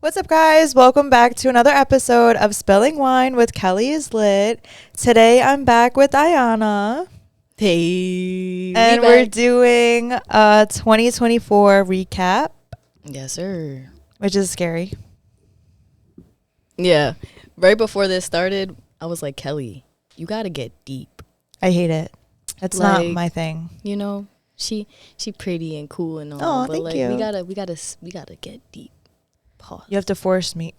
What's up, guys? Welcome back to another episode of Spilling Wine with Kelly is Lit. Today, I'm back with Ayanna. Hey. And we're doing a 2024 recap. Yes, sir. Which is scary. Yeah. Right before this started, I was like, Kelly, you got to get deep. I hate it. It's not my thing. You know, she pretty and cool and all. Oh, but thank like, you. We gotta get deep. Pause. You have to force me.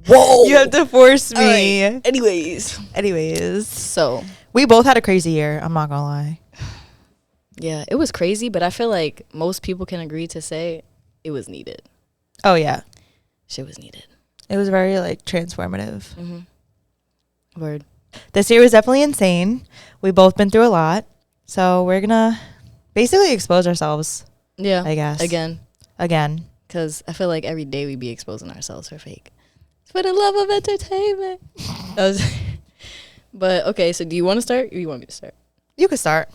Whoa. You have to force me. Right. Anyways. So. We both had a crazy year. I'm not gonna lie. Yeah, it was crazy, but I feel like most people can agree to say it was needed. Oh, yeah. Shit was needed. It was very, transformative. Mm-hmm. Word. This year was definitely insane. We've both been through a lot. So we're gonna basically expose ourselves. Yeah. I guess. Again. Because I feel like every day we be exposing ourselves for fake. For the love of entertainment. But, okay, so do you want to start or you want me to start? You could start.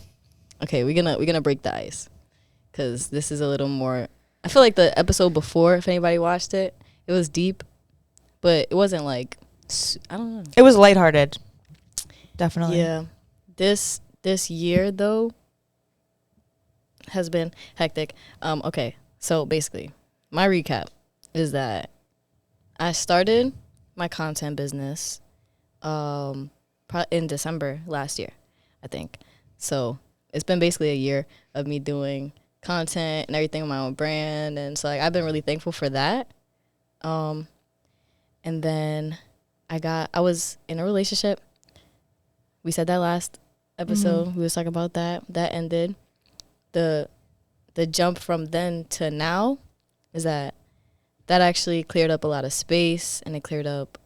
Okay, we're gonna break the ice. Because this is a little more... I feel like the episode before, if anybody watched it, it was deep. But it wasn't like... I don't know. It was lighthearted. Definitely. Yeah. This year, though, has been hectic. Okay, so basically, my recap is that I started my content business in December last year, I think. So it's been basically a year of me doing content and everything on my own brand. And so I've been really thankful for that. And then I was in a relationship. We said that last episode. We was talking about that. That ended. The jump from then to now is that actually cleared up a lot of space, and it cleared up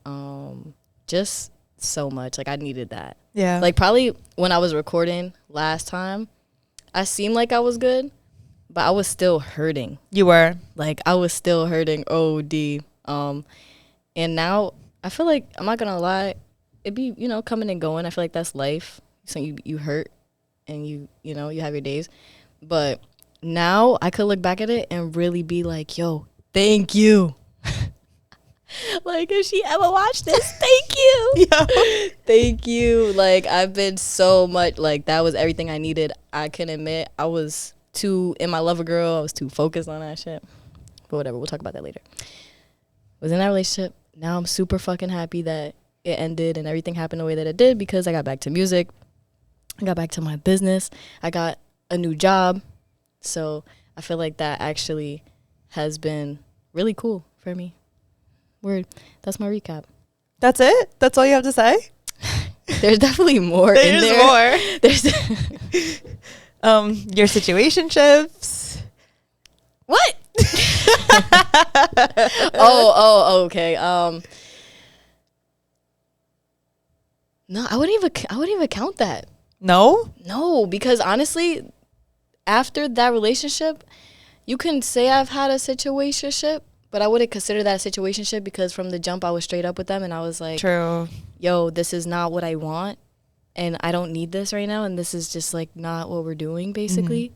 just so much. I needed that. Yeah. Probably when I was recording last time, I seemed like I was good, but I was still hurting. You were. I was still hurting OD. And now I feel like, I'm not gonna lie, it be, coming and going. I feel like that's life. So you hurt and you have your days. But now I could look back at it and really be like, yo, thank you. If she ever watched this, thank you. Yeah. Thank you. I've been so much, that was everything I needed. I can admit I was too, in my lover girl, I was too focused on that shit. But whatever, we'll talk about that later. Was in that relationship. Now I'm super fucking happy that it ended and everything happened the way that it did, because I got back to music. I got back to my business. I got a new job. So I feel like that actually has been really cool for me. Word. That's my recap. That's it? That's all you have to say? There's definitely more in there. There's more. Your situationships. What? Oh, okay. No, I wouldn't even count that. No, because honestly, after that relationship, you can say I've had a situationship, but I wouldn't consider that a situationship, because from the jump I was straight up with them, and I was like, true. Yo, this is not what I want, and I don't need this right now, and this is just not what we're doing, basically.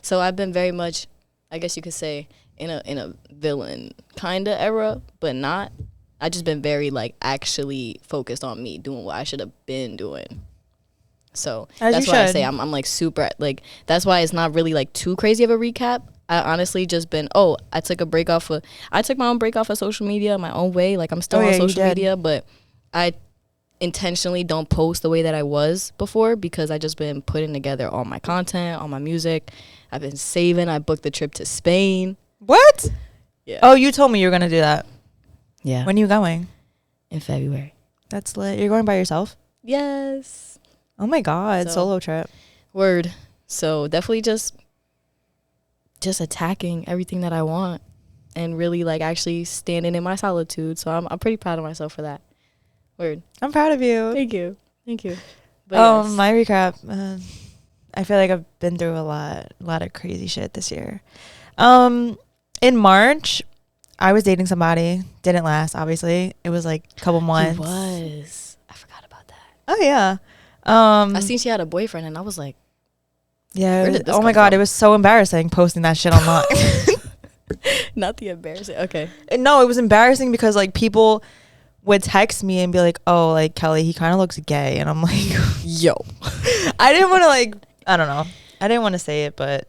So I've been very much, I guess you could say, in a villain kind of era, but not. I just been very actually focused on me doing what I should have been doing. So that's why I say I'm super, that's why it's not really too crazy of a recap. I honestly just been, I took my own break off of social media my own way. I'm still on social media, but I intentionally don't post the way that I was before, because I just been putting together all my content, all my music. I've been saving. I booked the trip to Spain. What? Yeah. Oh, you told me you were going to do that. Yeah. When are you going? In February. That's lit. You're going by yourself? Yes. Oh my God. Solo trip. Word. So definitely just attacking everything that I want, and really actually standing in my solitude. So I'm pretty proud of myself for that. Word. I'm proud of you. Thank you. But yes. My recap. I feel like I've been through a lot of crazy shit this year. In March, I was dating somebody. Didn't last, obviously. It was a couple months. It was. I forgot about that. Oh yeah. I seen she had a boyfriend, and I was like, yeah. Where did this oh my come God, from? it was so embarrassing posting that shit online. Not the embarrassing. Okay. No, it was embarrassing because like people would text me and be like, oh, like Kelly, he kind of looks gay. And I'm like, Yo. I didn't want to like, I don't know. I didn't want to say it, but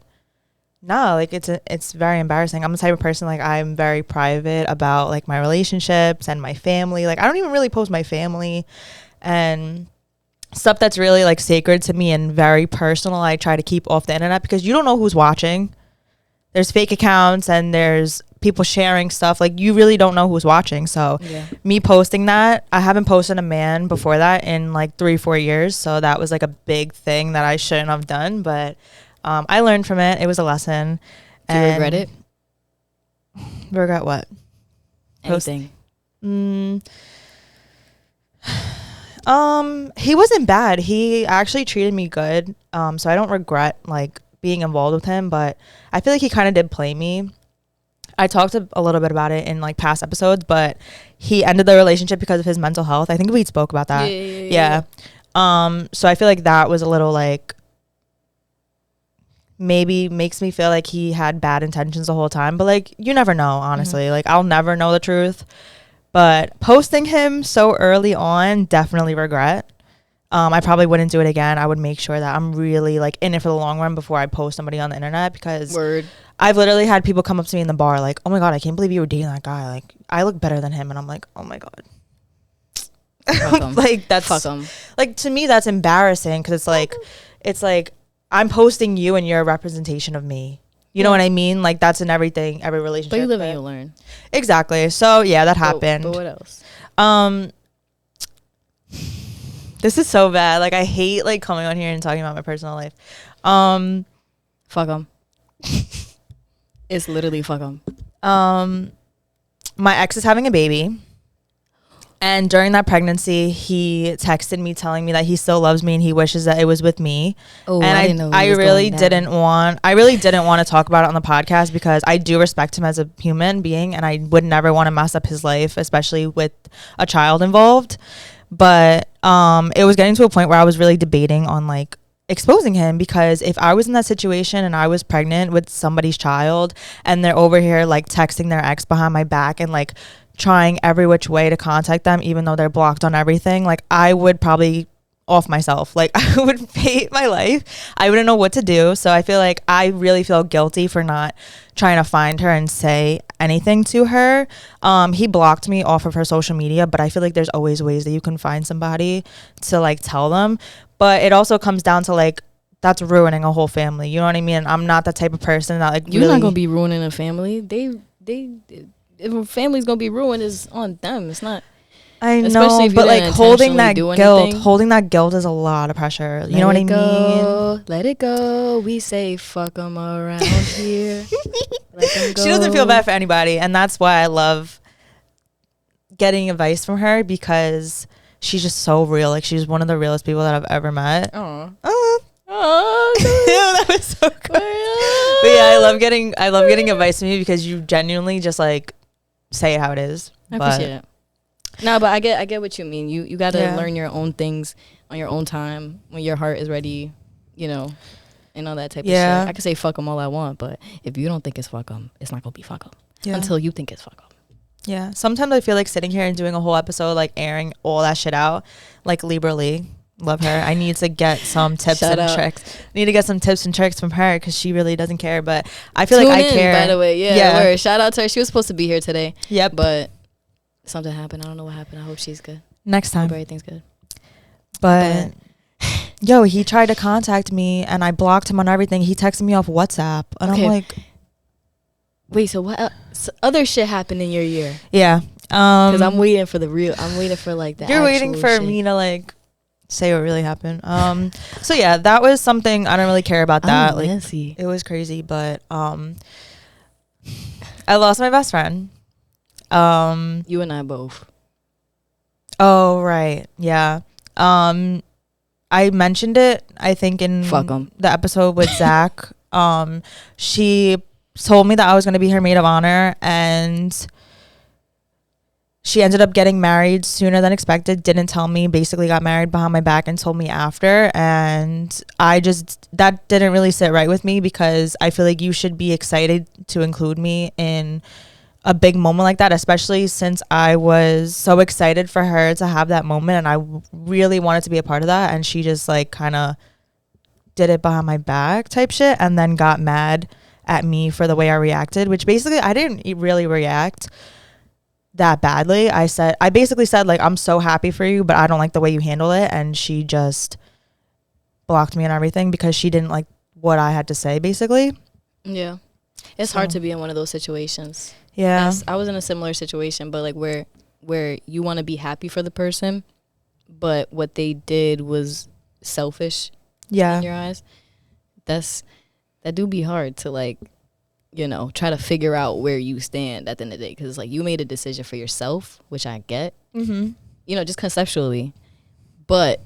no, like it's very embarrassing. I'm the type of person, like I'm very private about like my relationships and my family. Like I don't even really post my family and stuff that's really like sacred to me and very personal. I try to keep off the internet because you don't know who's watching. There's fake accounts and there's people sharing stuff. Like you really don't know who's watching. So me posting that, I haven't posted a man before that in like 3-4 years. So that was like a big thing that I shouldn't have done. But I learned from it. It was a lesson. Do you regret it? Regret what? Anything. He wasn't bad. He actually treated me good. So I don't regret like being involved with him, but I feel like he kind of did play me. I talked a little bit about it in like past episodes, but he ended the relationship because of his mental health. I think we spoke about that. Yeah. So I feel like that was a little like maybe makes me feel like he had bad intentions the whole time, but like you never know, honestly. Like I'll never know the truth. But posting him so early on, definitely regret. I probably wouldn't do it again. I would make sure that I'm really like in it for the long run before I post somebody on the internet, because I've literally had people come up to me in the bar like, oh my God, I can't believe you were dating that guy. Like I look better than him. And I'm like, oh my God. Like that's fuck him. Like to me, that's embarrassing because it's like I'm posting you and you're a representation of me. You know what I mean? Like that's in everything, every relationship. But you live and you learn. Exactly. So yeah, that happened. But what else? This is so bad. Like I hate like coming on here and talking about my personal life. Fuck them. It's literally fuck them. My ex is having a baby. And during that pregnancy, he texted me telling me that he still loves me and he wishes that it was with me. Oh, and I didn't know I really didn't want to talk about it on the podcast because I do respect him as a human being and I would never want to mess up his life, especially with a child involved. But it was getting to a point where I was really debating on like exposing him, because if I was in that situation and I was pregnant with somebody's child and they're over here like texting their ex behind my back and like trying every which way to contact them even though they're blocked on everything, like I would probably off myself. Like I would hate my life. I wouldn't know what to do. So I feel like I really feel guilty for not trying to find her and say anything to her. He blocked me off of her social media, but I feel like there's always ways that you can find somebody to like tell them. But it also comes down to like that's ruining a whole family. You know what I mean? I'm not that type of person that like you're not gonna be ruining a family. If a family's gonna be ruined, is on them. It's not. I know, but like holding that guilt is a lot of pressure. You know what I mean? Let it go. We say fuck them around here. Let them go. She doesn't feel bad for anybody, and that's why I love getting advice from her, because she's just so real. Like she's one of the realest people that I've ever met. That was so good. But yeah, I love getting advice from you because you genuinely just like say it how it is. I appreciate it. No, but I get what you mean. You got to learn your own things on your own time when your heart is ready, you know, and all that type of shit. I can say fuck them all I want, but if you don't think it's fuck them, it's not gonna be fuck them until you think it's fuck them. Yeah. Sometimes I feel like sitting here and doing a whole episode, like airing all that shit out, like Libra Lee. Love her. I need to get some tips and tricks. I need to get some tips and tricks from her because she really doesn't care. But I feel like I care. By the way, yeah. Shout out to her. She was supposed to be here today. Yep. But something happened. I don't know what happened. I hope she's good. Next time. I hope everything's good. But yo, he tried to contact me and I blocked him on everything. He texted me off WhatsApp and I'm like, wait. So what other shit happened in your year? Yeah. Because I'm waiting for the real. I'm waiting for like that. You're waiting for me to like say what really happened. So yeah, that was something. I don't really care about that. Like it was crazy, but I lost my best friend. You and I both. Oh right, yeah. I mentioned it, I think, in the episode with Zach. She told me that I was going to be her maid of honor, and she ended up getting married sooner than expected, didn't tell me, basically got married behind my back and told me after. And that didn't really sit right with me, because I feel like you should be excited to include me in a big moment like that, especially since I was so excited for her to have that moment and I really wanted to be a part of that. And she just like kind of did it behind my back type shit, and then got mad at me for the way I reacted, which basically I didn't really react that badly. I basically said like, I'm so happy for you, but I don't like the way you handle it. And she just blocked me and everything because she didn't like what I had to say, basically. Yeah. It's hard to be in one of those situations. Yeah. I was in a similar situation, but like where you want to be happy for the person, but what they did was selfish in your eyes. That do be hard to like, you know, try to figure out where you stand at the end of the day, because like you made a decision for yourself, which I get, you know, just conceptually, but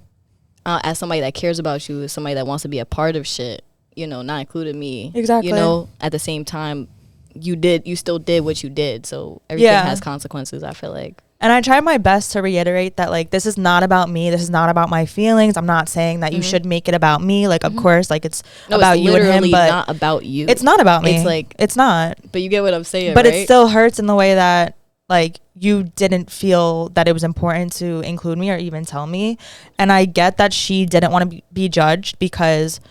as somebody that cares about you, as somebody that wants to be a part of shit, you know, not including me, exactly, you know, at the same time, you still did what you did, so everything has consequences, I feel like. And I tried my best to reiterate that, like, this is not about me. This is not about my feelings. I'm not saying that you should make it about me. Like, of course, like, it's about you and him, but not about you. It's not about me. It's like, it's not. But you get what I'm saying, but right? It still hurts in the way that, like, you didn't feel that it was important to include me or even tell me. And I get that she didn't want to be judged because,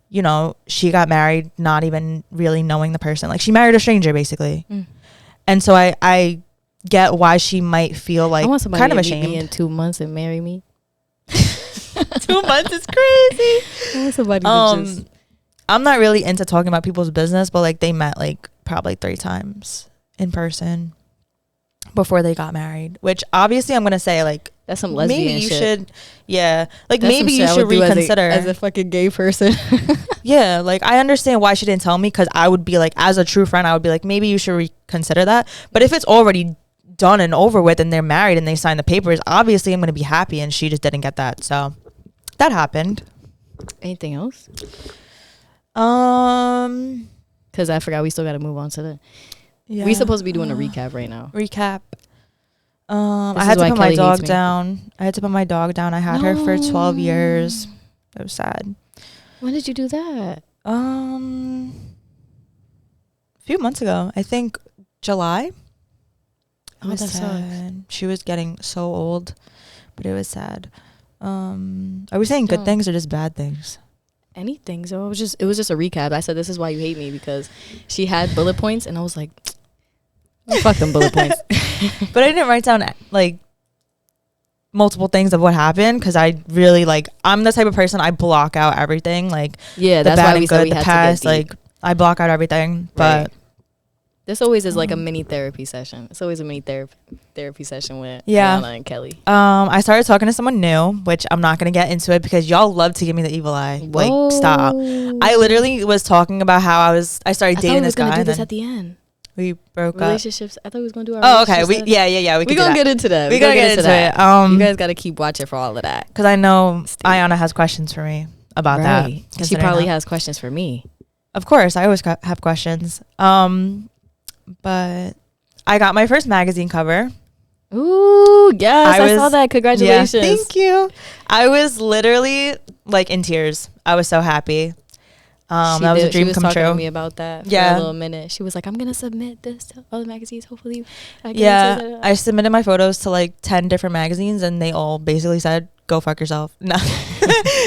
you know, she got married not even really knowing the person. Like, she married a stranger, basically. And so I get why she might feel like kind of ashamed. Meet me in 2 months and marry me. 2 months is crazy. I want somebody to just... I'm not really into talking about people's business, but like they met like probably 3 times in person before they got married, which obviously I'm gonna say like that's some lesbian maybe you shit. should, yeah, like that's maybe you should reconsider as a fucking gay person. Yeah, like I understand why she didn't tell me, because I would be like, as a true friend, I would be like, maybe you should reconsider that. But if it's already done and over with and they're married and they signed the papers, obviously I'm gonna be happy, and she just didn't get that. So that happened. Anything else? Because I forgot we still got to move on to the... Yeah. We're supposed to be doing a recap right now. Recap. I had to put my dog down. I had her for 12 years. It was sad. When did you do that? A few months ago. I think July. Oh, that's sad. She was getting so old, but it was sad. Are we saying good things or just bad things? Anything. So it was just a recap. I said, this is why you hate me, because she had bullet points and I was like, fuck them bullet points. But I didn't write down like multiple things of what happened, because I really like, I'm the type of person, I block out everything, like the that's bad why we and good, said we the past, like I block out everything. But this always is like a mini therapy session. It's always a mini therapy session with Ayanna and Kelly. I started talking to someone new, which I'm not going to get into it because y'all love to give me the evil eye. Whoa. Like, stop. I literally was talking about how I started dating this guy. I thought we were going to do this at the end. We broke relationships. I thought we was going to do our okay. We going to get into that. We're going to get into it. You guys got to keep watching for all of that. Because I know Ayanna has questions for me about that. She probably has questions for me. Of course. I always have questions. But I got my first magazine cover. Ooh, yes, I saw that. Congratulations. Yeah, thank you. I was literally like in tears. I was so happy. That was a dream come true. She was talking to me about that for a little minute. She was like, I'm going to submit this to other magazines. Hopefully I submitted my photos to like 10 different magazines and they all basically said, go fuck yourself. No,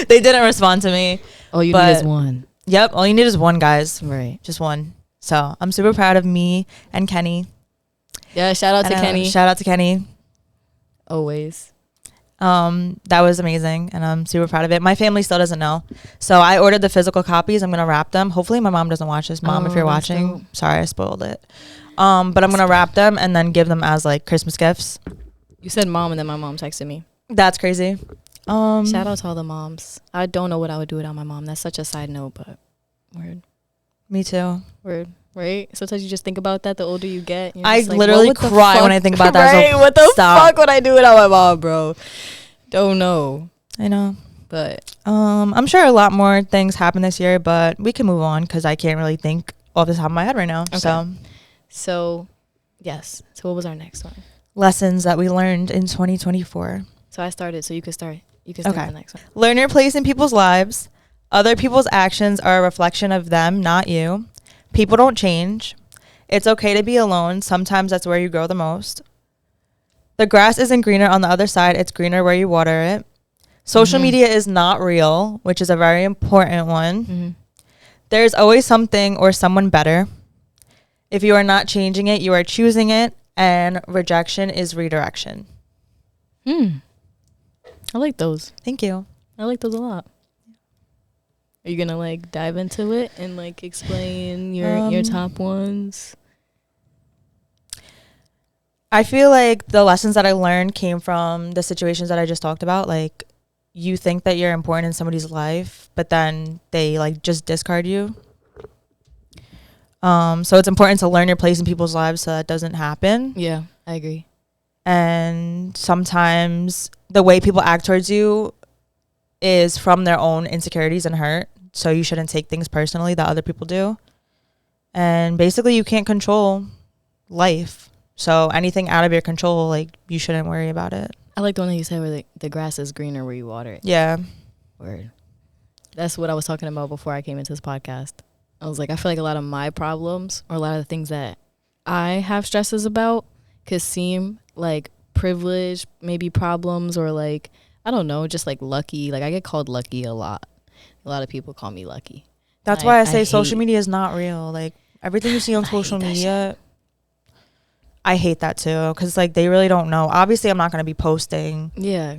they didn't respond to me. All you need is one. Yep. All you need is one, guys. Right. Just one. So I'm super proud of me and Kenny. Yeah, shout out to Kenny. Shout out to Kenny. Always. That was amazing and I'm super proud of it. My family still doesn't know. So I ordered the physical copies. I'm going to wrap them. Hopefully my mom doesn't watch this. Mom, if you're watching, dope. Sorry I spoiled it. But I'm going to wrap them and then give them as like Christmas gifts. You said mom and then my mom texted me. That's crazy. Shout out to all the moms. I don't know what I would do without my mom. That's such a side note, but word. Me too. Word. Right? Sometimes you just think about that the older you get. I like, literally cry when I think about that. Right? So what the fuck would I do without my mom, bro? Don't know. I know. But I'm sure a lot more things happen this year, but we can move on because I can't really think off the top of my head right now. Okay. So yes. So what was our next one? lessons that we learned in 2024. So I started, so you could start. You could start Okay. the next one. Learn your place in people's lives. Other people's actions are a reflection of them, not you. People don't change. It's okay to be alone. Sometimes that's where you grow the most. The grass isn't greener on the other side. It's greener where you water it. Social media is not real, which is a very important one. There's always something or someone better. If you are not changing it, you are choosing it. And rejection is redirection. I like those. Thank you. I like those a lot. Are you gonna like dive into it and like explain your top ones? I feel like the lessons that I learned came from the situations that I just talked about. Like, you think that you're important in somebody's life, but then they like just discard you. So it's important to learn your place in people's lives so that doesn't happen. Yeah, I agree. And sometimes the way people act towards you is from their own insecurities and hurt. So you shouldn't take things personally that other people do. And basically you can't control life. So anything out of your control, like, you shouldn't worry about it. I like the one that you said where the grass is greener where you water it. Yeah. Word. That's what I was talking about before I came into this podcast. I was like, I feel like a lot of my problems or a lot of the things that I have stresses about could seem like privilege, maybe problems, or like, I don't know, just like lucky. Like, I get called lucky a lot. A lot of people call me lucky. That's why I say social media is not real. Like, everything you see on social media, I hate that too, because like they really don't know. Obviously, I'm not going to be posting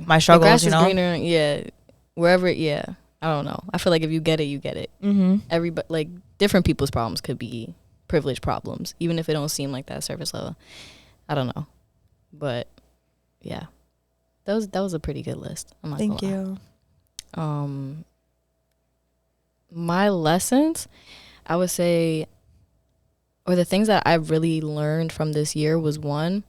my struggles, the grass you know? is greener, wherever, I don't know. I feel like if you get it, you get it. Everybody, like, different people's problems could be privilege problems, even if it don't seem like that surface level. I don't know, but yeah, that was a pretty good list. I'm not Thank gonna you. lie. My lessons, I would say, or the things that I really learned from this year was, one,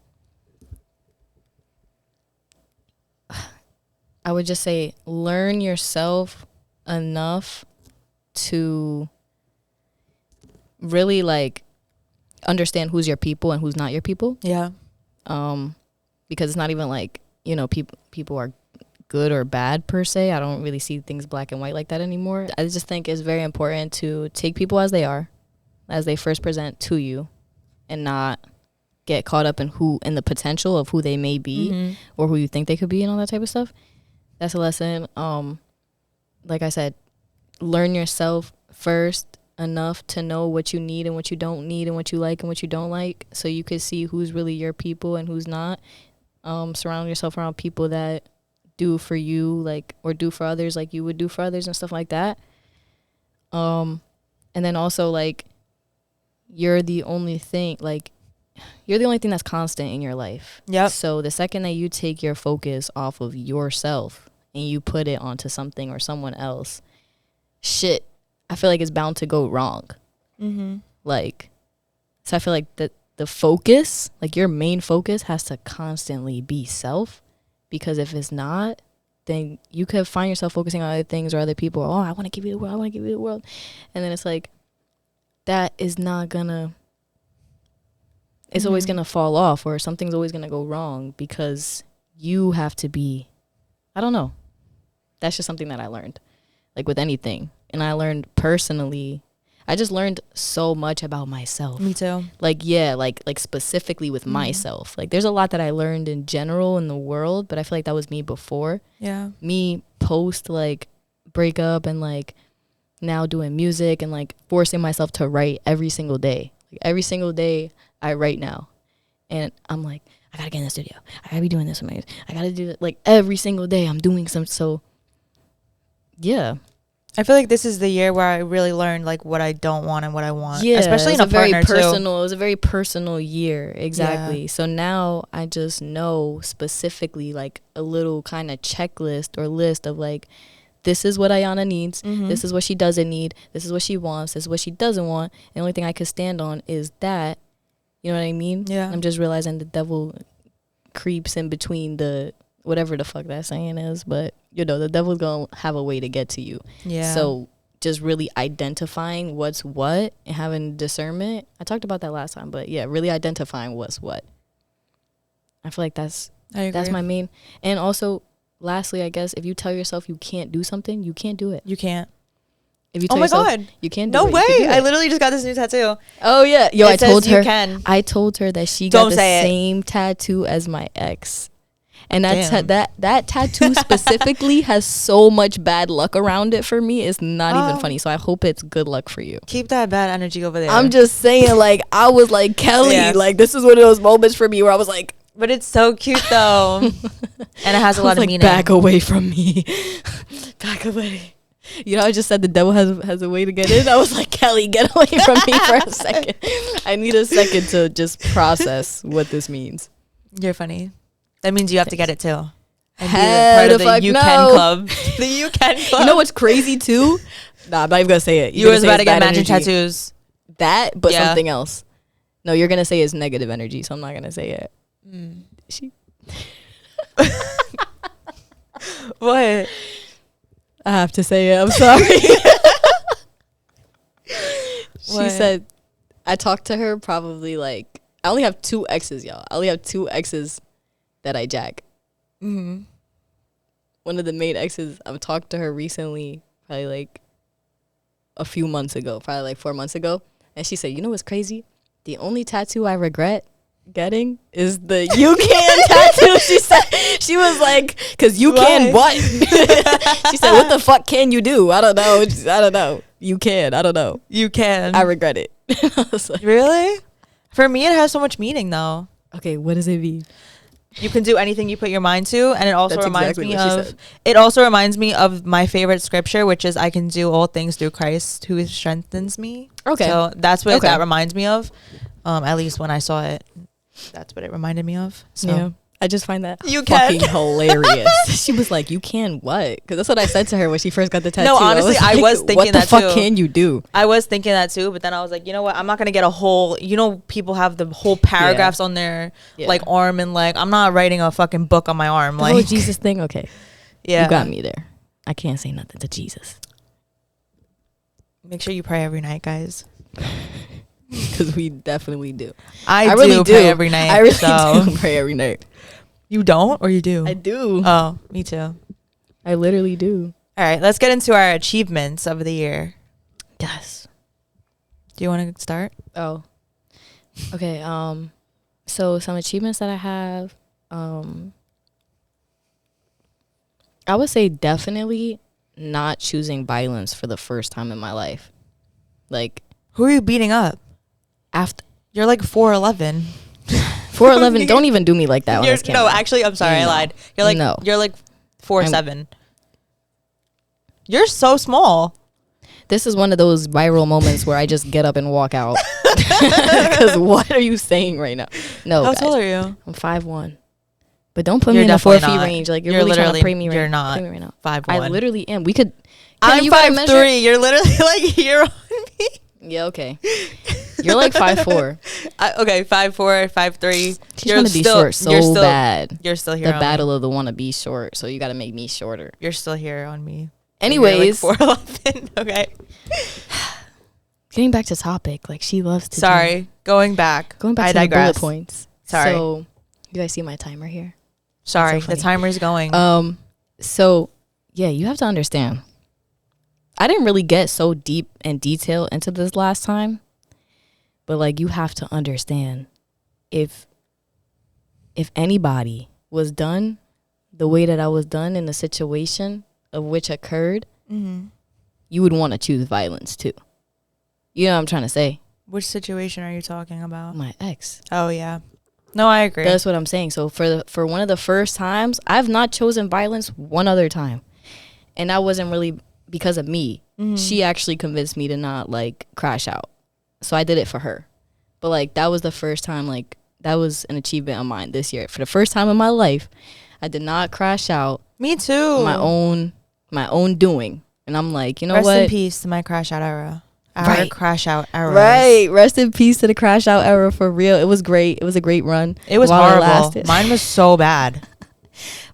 I would just say learn yourself enough to really like understand who's your people and who's not your people. Yeah. Because it's not even like, you know, people are good or bad per se. I don't really see things black and white like that anymore. I just think it's very important to take people as they are, as they first present to you, and not get caught up in the potential of who they may be or who you think they could be and all that type of stuff. That's a lesson. Like I said, learn yourself first enough to know what you need and what you don't need and what you like and what you don't like, so you could see who's really your people and who's not. Surround yourself around people that do for you, like, or do for others like you would do for others and stuff like that. And then also, like, you're the only thing that's constant in your life. Yep. So the second that you take your focus off of yourself and you put it onto something or someone else, shit, I feel like it's bound to go wrong. Like, so I feel like the focus, like your main focus, has to constantly be self, because if it's not, then you could find yourself focusing on other things or other people. Oh, I want to give you the world. I want to give you the world. And then it's like, that is not gonna, it's always gonna fall off, or something's always gonna go wrong, because you have to be, I don't know. That's just something that I learned, like with anything. And I learned personally, I just learned so much about myself. Me too. Like, yeah, like specifically with myself. Like, there's a lot that I learned in general in the world, but I feel like that was me before. Yeah. Me post, like, breakup and, like, now doing music and, like, forcing myself to write every single day. Like, every single day I write now. And I'm like, I gotta get in the studio. I gotta be doing this with my, I gotta do it. Like, every single day I'm doing some, so, yeah. I feel like this is the year where I really learned like what I don't want and what I want. Yeah, especially in a very partner personal. too. It was a very personal year, exactly. Yeah. So now I just know specifically like a little kind of checklist or list of like, this is what Ayanna needs. This is what she doesn't need. This is what she wants. This is what she doesn't want. The only thing I could stand on is that. You know what I mean? Yeah. I'm just realizing the devil creeps in between the whatever the fuck that saying is, but you know, the devil's gonna have a way to get to you. Yeah. So just really identifying what's what and having discernment. I talked about that last time, but yeah, really identifying what's what. I feel like that's I agree. my main. And also, lastly, I guess if you tell yourself you can't do something, you can't do it. You can't. If you tell yourself you can't do no it, way! you can do I it. literally just got this new tattoo. Oh yeah, yo! It says you can. I told her that she Don't got the say it. same tattoo as my ex, and Damn. that tattoo specifically has so much bad luck around it for me. It's not even funny. So I hope it's good luck for you. Keep that bad energy over there. I'm just saying, like, I was like, Kelly, Yes. like, this is one of those moments for me where I was like, but it's so cute though, and it has a lot of like, meaning. back away from me, back away. You know, I just said the devil has a way to get in. I was like, Kelly, get away from me for a second. I need a second to just process what this means. You're funny. That means you have to get it too. And be Hell part of the the fuck You no. Can Club. The You Can Club. You know what's crazy too? Nah, I'm not even gonna say it. You was about to get matching tattoos. That, but Yeah. something else. No, you're gonna say it's negative energy, so I'm not gonna say it. What? I have to say it. I'm sorry. She What? said, I talked to her probably like, I only have 2 exes, y'all. I only have 2 exes that I jack. Mm-hmm. One of the main exes, I've talked to her recently, probably like a few months ago, probably like 4 months ago. And she said, you know what's crazy? The only tattoo I regret getting is the you can tattoo. She said, she was like, because you can what? She said, what the fuck can you do? I don't know. You can. I don't know. You can. I regret it. I was like, Really? For me, it has so much meaning though. okay, what does it mean? You can do anything you put your mind to, and it also That's reminds exactly me what she of. said. It also reminds me of my favorite scripture, which is, "I can do all things through Christ who strengthens me." Okay. So that's what Okay. that reminds me of. At least when I saw it, that's what it reminded me of. So Yeah. I just find that You can. fucking hilarious. She was like, you can what? Because that's what I said to her when she first got the tattoo. No, honestly, I was thinking what the that fuck too. can you do? I was thinking that too, but then I was like, you know what? I'm not gonna get a whole. You know, people have the whole paragraphs on their Yeah. like arm and leg. I'm not writing a fucking book on my arm. The Like, whole Jesus thing? Okay. yeah, You got me there. I can't say nothing to Jesus. Make sure you pray every night, guys. Because we definitely do. I really do pray every night. I really so. do pray every night. You don't, or you do? I do. Oh, me too. I literally do. All right, let's get into our achievements of the year. Yes. Do you want to start? Oh. Okay. So some achievements that I have. I would say definitely not choosing violence for the first time in my life. Like Who are you beating up? after You're like 4'11". 4'11", don't even do me like that on You're, this camera. no, actually, I'm sorry, I No. lied. You're like No. you're like 4'7". You're so small. This is one of those viral moments where I just get up and walk out. Because what are you saying right now? No, How guys, tall are you? I'm 5'1". But don't put You're me in the 4 definitely feet not. range. Like you're You're really trying to literally- pray me right you're not. pray me right now. 5'1". I literally am. We could. I'm you gotta measure- 5'3". You're literally like here on me. Yeah, okay. You're like 5'4". Okay, 5'4", 5'3". She's trying to be short so bad. You're still here. The on battle Me. of the wanna be short, so you got to make me shorter. You're still here on me. Anyways, You're like 4'11". Okay. getting back to topic, like she loves to. Sorry. Going back. Going back I to the digress. bullet points. Sorry. So, you guys see my timer here? Sorry. so The funny. timer's going. So yeah, you have to understand. I didn't really get so deep and detailed into this last time, but like you have to understand, if anybody was done the way that I was done in the situation of which occurred, Mm-hmm. you would want to choose violence too. You know what I'm trying to say? Which situation are you talking about? My ex. Oh, yeah. No, I agree. That's what I'm saying. So for one of the first times, I've not chosen violence one other time. And that wasn't really because of me. Mhm. She actually convinced me to not like crash out. So I did it for her. But like that was the first time, like that was an achievement of mine this year. For the first time in my life, I did not crash out Me too. on my own doing. And I'm like, you know Rest what? in peace to my crash out era. Our Right. crash out era. Right. Rest in peace to the crash out era, for real. It was great. It was a great run. It was while it horrible. lasted. Mine was so bad.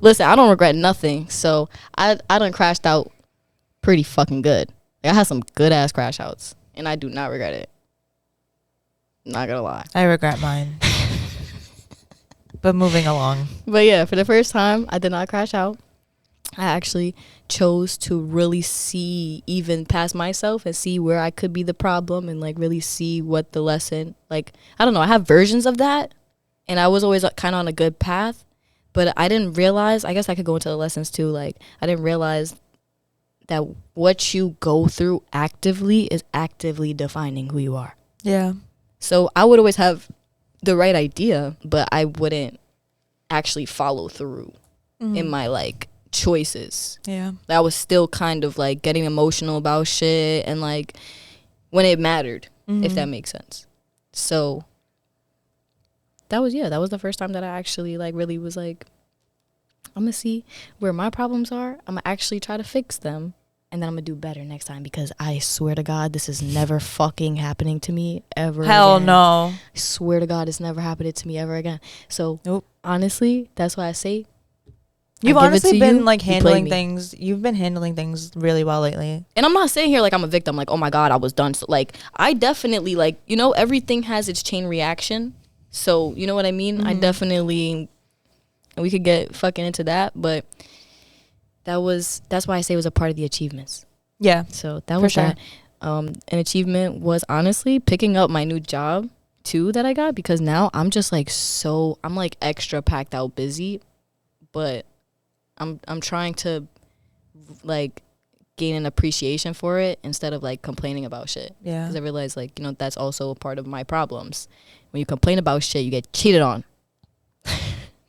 Listen, I don't regret nothing. So I done crashed out pretty fucking good. Like, I had some good ass crash outs, and I do not regret it. Not gonna lie. I regret mine. But moving along. But yeah, for the first time, I did not crash out. I actually chose to really see even past myself and see where I could be the problem and like really see what the lesson, like, I don't know, I have versions of that and I was always kind of on a good path, but I didn't realize, I guess I could go into the lessons too, like I didn't realize that what you go through actively is actively defining who you are. Yeah. So I would always have the right idea, but I wouldn't actually follow through in my like choices. Yeah. I was still kind of like getting emotional about shit and like when it mattered, if that makes sense. So that was the first time that I actually like really was like, I'm gonna see where my problems are. I'm gonna actually try to fix them and then I'm gonna do better next time, because I swear to God, this is never fucking happening to me ever Hell again. no. I swear to God, it's never happening to me ever again. So honestly, that's why I say you've honestly been like handling me. things. You've been handling things really well lately. And I'm not saying here like I'm a victim, like, oh my God, I was done. So, like, I definitely, like, you know, everything has its chain reaction. So, you know what I mean? I definitely, we could get fucking into that, but that's why I say it was a part of the achievements. Yeah. So that was that. An achievement was honestly picking up my new job too that I got, because now I'm just like I'm like extra packed out busy, but I'm trying to like gain an appreciation for it instead of like complaining about shit. Yeah. Because I realize, like, you know, that's also a part of my problems. When you complain about shit, you get cheated on.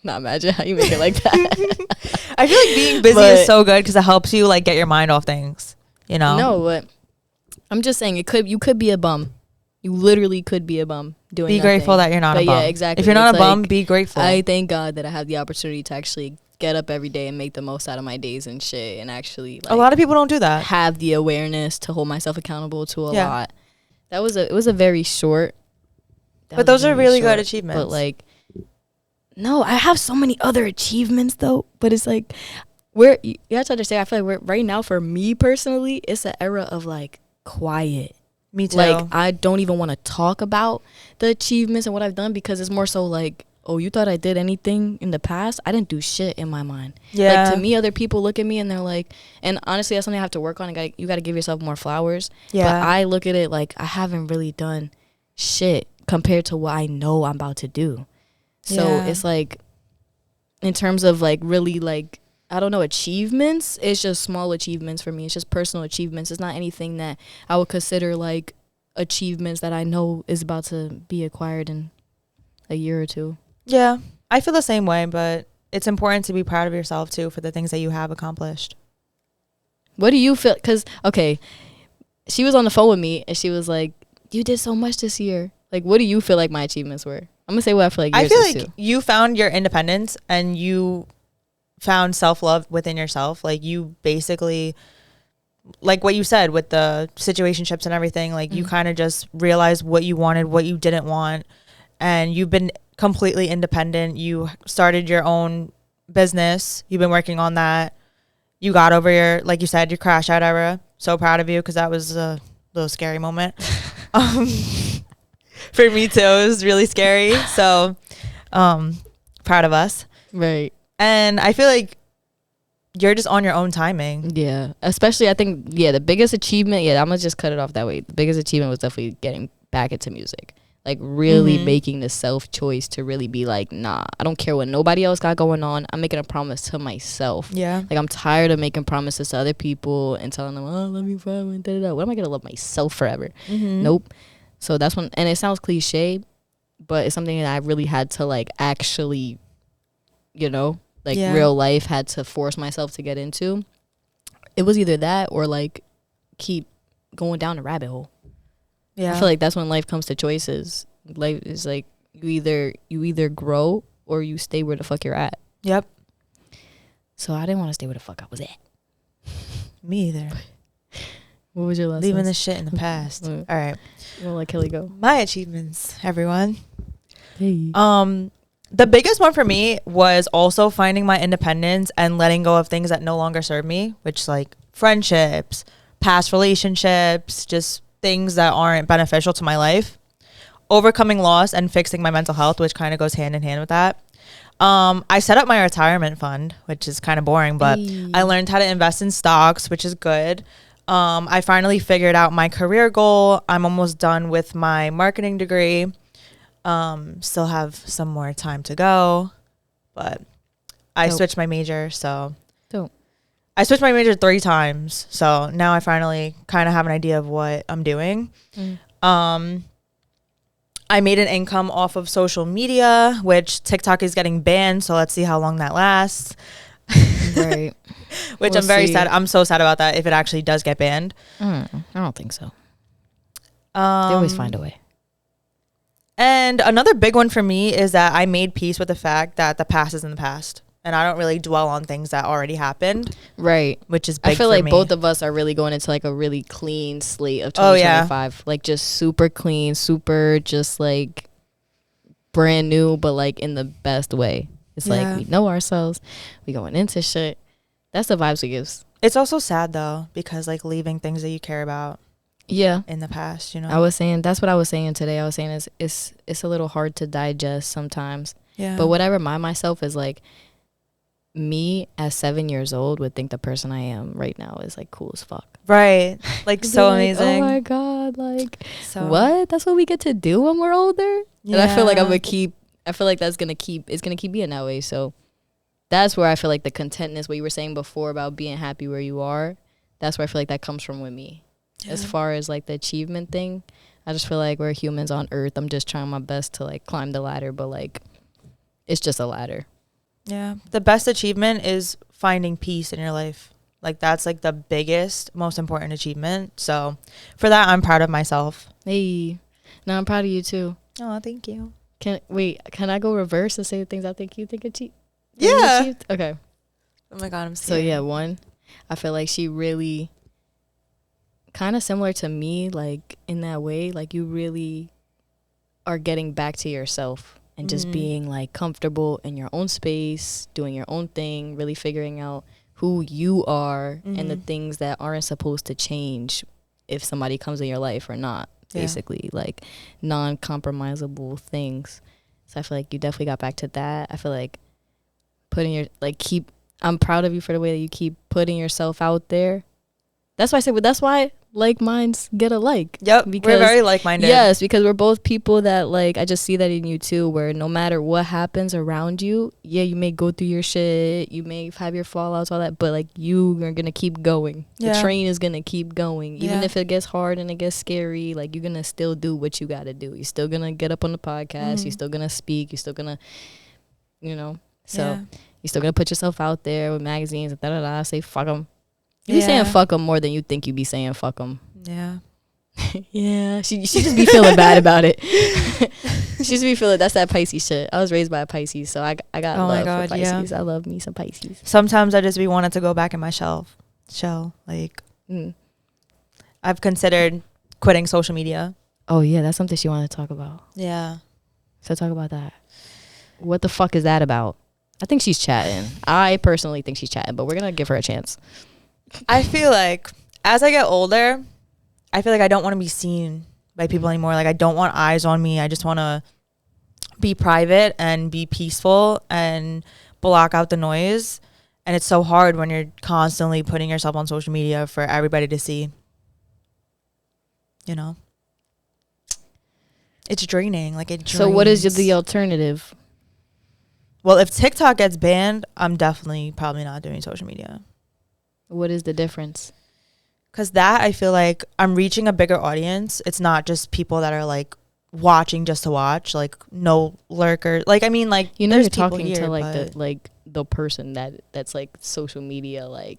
Not imagine how you make it like that. I feel like being busy is so good because it helps you like get your mind off things, you know? No, but I'm just saying you could be a bum. You literally could be a bum doing Be nothing. grateful that you're not a bum. Yeah, exactly. If you're not It's a bum, like, be grateful. I thank God that I have the opportunity to actually get up every day and make the most out of my days and shit, and actually like, a lot of people don't do that. Have the awareness to hold myself accountable to a lot. It was a very short. But those are really good achievements. But like, no, I have so many other achievements though. But it's like, you have to understand, I feel like right now for me personally, it's an era of like quiet. Me too. Like, I don't even want to talk about the achievements and what I've done, because it's more so like, oh, you thought I did anything in the past? I didn't do shit in my mind. Yeah. Like, to me, other people look at me and they're like, and honestly, that's something I have to work on. You got to give yourself more flowers. Yeah. But I look at it like I haven't really done shit compared to what I know I'm about to do. So it's like, in terms of like really like, I don't know, achievements, it's just small achievements for me. It's just personal achievements. It's not anything that I would consider like achievements that I know is about to be acquired in a year or two. Yeah, I feel the same way, but it's important to be proud of yourself too for the things that you have accomplished. What do you feel? Because, okay, she was on the phone with me and she was like, you did so much this year. Like, what do you feel like my achievements were? I'm going to say what I feel like yours I feel like too. you found your independence and you found self-love within yourself. Like, you basically, like what you said with the situationships and everything, like you kind of just realized what you wanted, what you didn't want, and you've been completely independent. You started your own business. You've been working on that. You got over your, like you said, your crash out era. So proud of you, because that was a little scary moment. For me too, it was really scary. So proud of us. Right. And I feel like you're just on your own timing. Yeah. Especially, I think, the biggest achievement, I'm going to just cut it off that way. The biggest achievement was definitely getting back into music. Like, really making the self-choice to really be like, nah, I don't care what nobody else got going on. I'm making a promise to myself. Yeah. Like, I'm tired of making promises to other people and telling them, oh, I love you forever, and da-da-da. What am I going to love myself forever? Nope. So that's when, and it sounds cliche, but it's something that I really had to, like, actually, you know, like, real life had to force myself to get into. It was either that or, like, keep going down a rabbit hole. Yeah. I feel like that's when life comes to choices. Life is like, you either grow or you stay where the fuck you're at. Yep. So I didn't want to stay where the fuck I was at. Me either. What was your last Leaving the shit in the past. All right. We'll let Kelly go. My achievements, everyone. Hey. The biggest one for me was also finding my independence and letting go of things that no longer serve me, which like friendships, past relationships, just things that aren't beneficial to my life. Overcoming loss and fixing my mental health, which kind of goes hand in hand with that. I set up my retirement fund, which is kind of boring, but I learned how to invest in stocks, which is good. I finally figured out my career goal. I'm almost done with my marketing degree. Still have some more time to go, but I switched my major. So I switched my major 3 times. So now I finally kind of have an idea of what I'm doing. I made an income off of social media, which TikTok is getting banned. So let's see how long that lasts. Right. Which I'm very sad. I'm so sad about that if it actually does get banned. I don't think so. They always find a way. And another big one for me is that I made peace with the fact that the past is in the past. And I don't really dwell on things that already happened. Right. Which is big I feel for like me. both of us are really going into like a really clean slate of 2025. Oh, yeah. Like just super clean, super just like brand new, but like in the best way. It's like we know ourselves. We going into shit. That's the vibes we gives. It's also sad though, because like leaving things that you care about. Yeah. In the past, you know. That's what I was saying today. I was saying it's a little hard to digest sometimes. Yeah. But what I remind myself is like, me at 7 years old would think the person I am right now is like cool as fuck. Right. Like so like, amazing. Oh my God. Like what? That's what we get to do when we're older? Yeah. And I feel like I feel like it's gonna keep being that way. So that's where I feel like the contentness, what you were saying before about being happy where you are, that's where I feel like that comes from with me. Yeah. As far as like the achievement thing, I just feel like we're humans on earth. I'm just trying my best to like climb the ladder, but like it's just a ladder. Yeah. The best achievement is finding peace in your life. Like that's like the biggest, most important achievement. So for that, I'm proud of myself. Hey, no, I'm proud of you too. Oh, thank you. Can I go reverse and say the things I think you think achieved? Yeah. Okay. Oh my God, I'm scared. So yeah, one, I feel like she really kind of similar to me, like in that way, like you really are getting back to yourself. And just being like comfortable in your own space, doing your own thing, really figuring out who you are and the things that aren't supposed to change if somebody comes in your life or not, basically. Like non-compromisable things. So I feel like you definitely got back to that. I feel like I'm proud of you for the way that you keep putting yourself out there. That's why I said, but that's why like minds get alike. Yep, because, we're very like-minded. Yes, because we're both people that like, I just see that in you too, where no matter what happens around you, yeah, you may go through your shit, you may have your fallouts, all that, but like you are gonna keep going. Yeah. The train is gonna keep going. Even if it gets hard and it gets scary, like you're gonna still do what you gotta do. You're still gonna get up on the podcast, you're still gonna speak, you're still gonna, so you're still gonna put yourself out there with magazines and da-da-da, say fuck them. You be saying fuck them more than you think you be saying fuck them. Yeah. Yeah. She just be feeling bad about it. She just be feeling, that's that Pisces shit. I was raised by a Pisces, so I got love for Pisces. I love me some Pisces. Sometimes I just be wanting to go back in my shell. Like, I've considered quitting social media. Oh, yeah. That's something she wanted to talk about. Yeah. So talk about that. What the fuck is that about? I think she's chatting. I personally think she's chatting, but we're going to give her a chance. I feel like as I get older, I feel like I don't want to be seen by people anymore. Like I don't want eyes on me. I just want to be private and be peaceful and block out the noise. And it's so hard when you're constantly putting yourself on social media for everybody to see. You know? It's draining. Like it drains. So what is the alternative? Well, if TikTok gets banned, I'm definitely probably not doing social media. What is the difference? Because that, I feel like I'm reaching a bigger audience. It's not just people that are like watching just to watch, like no lurkers. Like, I mean, like, you're talking here, to like the person that's like social media, like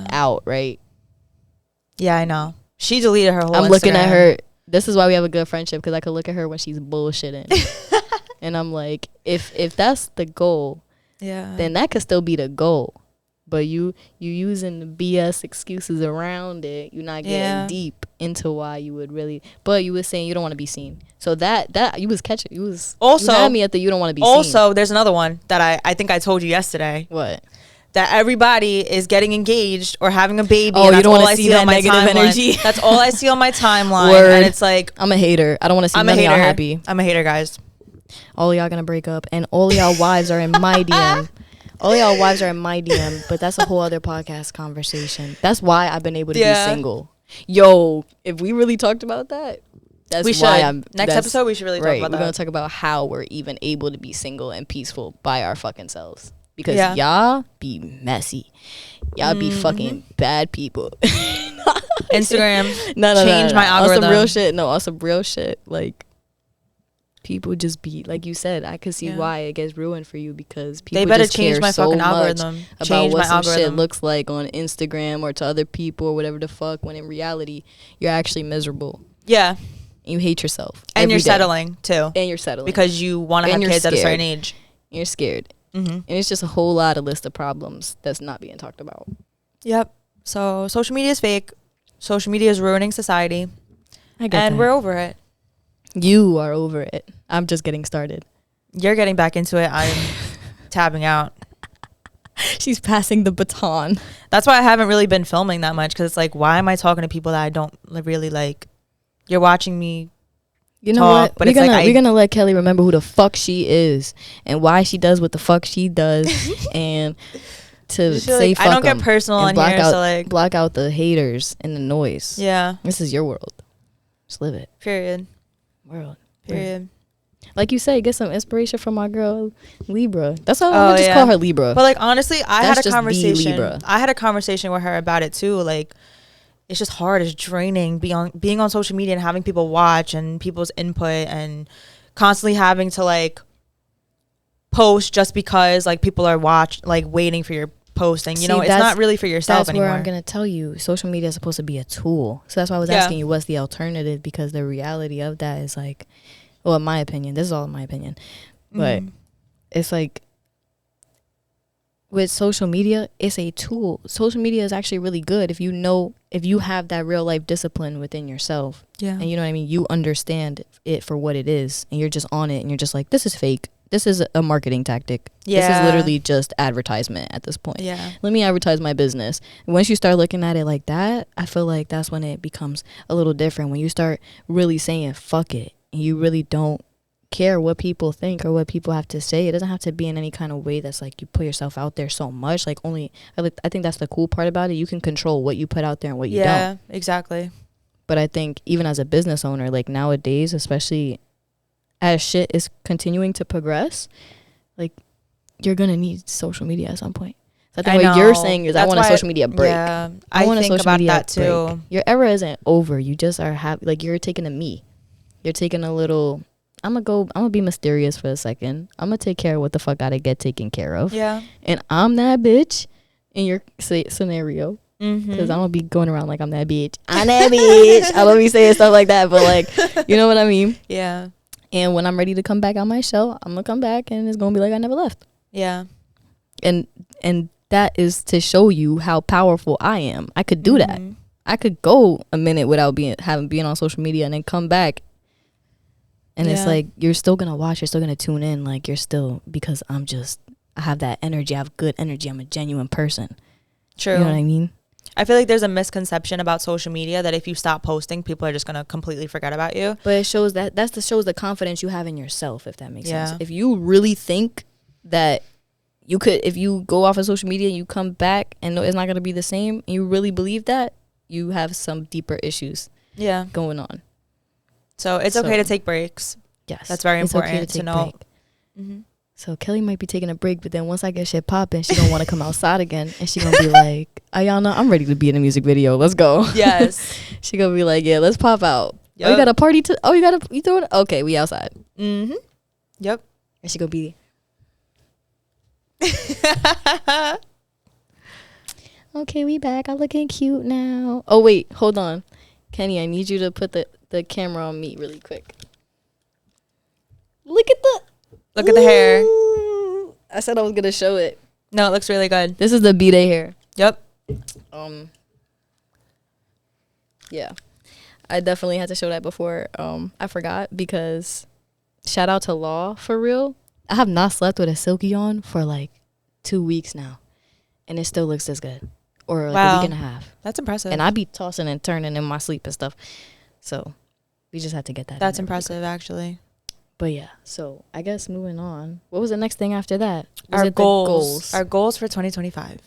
out, right? Yeah, I know. She deleted her whole I'm Instagram. Looking at her. This is why we have a good friendship, because I could look at her when she's bullshitting. And I'm like, if that's the goal, then that could still be the goal. But you using the BS excuses around it. You're not getting deep into why you would really. But you was saying you don't want to be seen. So that you was catching. You had me at the you don't want to be seen. Also, there's another one that I think I told you yesterday. What? That everybody is getting engaged or having a baby. Oh, you don't want to see that negative energy. That's all I see on my timeline. Word. And it's like, I'm a hater. I don't want to see none of y'all happy. I'm a hater, guys. All y'all gonna break up, and all y'all wives are in my DM. All y'all wives are in my DM, but that's a whole other podcast conversation. That's why I've been able to be single. Yo, if we really talked about that, that's we why should. I'm. Next episode, we should really talk about that. We're gonna talk about how we're even able to be single and peaceful by our fucking selves. Because y'all be messy. Y'all be fucking bad people. Instagram. No, change my algorithm. On some real shit. No, on some real shit. Like, people just be, like you said, I could see why it gets ruined for you, because people they better just change care my so fucking much algorithm. about Change what my some algorithm. shit looks like on Instagram or to other people or whatever the fuck, when in reality, you're actually miserable. Yeah. You hate yourself. And you're settling, too. And you're settling. Because you want to have kids at a certain age. You're scared. And it's just a whole lot of list of problems that's not being talked about. Yep. So social media is fake. Social media is ruining society. And we're over it. You are over it. I'm just getting started. You're getting back into it. I'm tabbing out. She's passing the baton. That's why I haven't really been filming that much, because it's like, why am I talking to people that I don't really like? You're watching me. You know what? But we're gonna let Kelly remember who the fuck she is and why she does what the fuck she does, and to say fuck I don't get personal in here, so like block out the haters and the noise. Yeah, this is your world. Just live it. Period. World. Period. Like you say, get some inspiration from my girl Libra. That's all. I'm gonna just call her Libra. But like, honestly, I had a conversation. Libra. I had a conversation with her about it too. Like, it's just hard. It's draining being on social media and having people watch and people's input and constantly having to like post just because like people are waiting for your posting. You know, it's not really for yourself anymore. That's where I'm going to tell you, social media is supposed to be a tool. So that's why I was asking you what's the alternative, because the reality of that is like, well, in my opinion, this is all in my opinion, but it's like, with social media, it's a tool. Social media is actually really good if you have that real life discipline within yourself. Yeah. And you know what I mean? You understand it for what it is, and you're just on it, and you're just like, this is fake. This is a marketing tactic. Yeah. This is literally just advertisement at this point. Yeah. Let me advertise my business. And once you start looking at it like that, I feel like that's when it becomes a little different. When you start really saying, fuck it, and you really don't care what people think or what people have to say. It doesn't have to be in any kind of way that's like you put yourself out there so much. Like, only I think that's the cool part about it. You can control what you put out there and what you don't. Yeah, exactly. But I think even as a business owner, like nowadays, especially as shit is continuing to progress, like, you're gonna need social media at some point. So I think what you're saying is, I want a social media break. Yeah, I want a social media that too. Break. Your era isn't over. You just are like, you're taking a me. You're taking a little. I'm gonna be mysterious for a second. I'm gonna take care of what the fuck gotta get taken care of. Yeah. And I'm that bitch in your scenario. Because I'm gonna be going around like I'm that bitch. I'm that bitch. I don't be saying stuff like that, but like, you know what I mean? Yeah. And when I'm ready to come back on my show, I'm gonna come back and it's gonna be like I never left. Yeah. And that is to show you how powerful I am. I could do that. I could go a minute without being on social media and then come back. And it's like, you're still going to watch, you're still going to tune in. Like, you're still, because I have that energy. I have good energy. I'm a genuine person. True. You know what I mean? I feel like there's a misconception about social media that if you stop posting, people are just going to completely forget about you. But it shows shows the confidence you have in yourself, if that makes sense. If you really think that you could, if you go off of social media and you come back and it's not going to be the same, and you really believe that, you have some deeper issues going on. So it's okay to take breaks. Yes. That's very important to know. So Kelly might be taking a break, but then once I get shit popping, she gonna want to come outside again, and she gonna be like, Ayanna, I'm ready to be in a music video. Let's go. Yes. She gonna be like, yeah, let's pop out. Yep. Oh, you got a party you doing it? Okay, we outside. Yep. And she gonna be. Okay, we back. I'm looking cute now. Oh wait, hold on. Kenny, I need you to put the camera on me really quick. Look at the hair. I said I was gonna show it. No, it looks really good. This is the B-Day hair. Yep. Yeah. I definitely had to show that before. I forgot, because shout out to Law, for real. I have not slept with a silky on for like 2 weeks now, and it still looks this good. Or like a week and a half. That's impressive. And I be tossing and turning in my sleep and stuff. So we just had to get that. That's impressive, actually. But yeah, so I guess moving on. What was the next thing after that? Was Our it the goals. Our goals for 2025.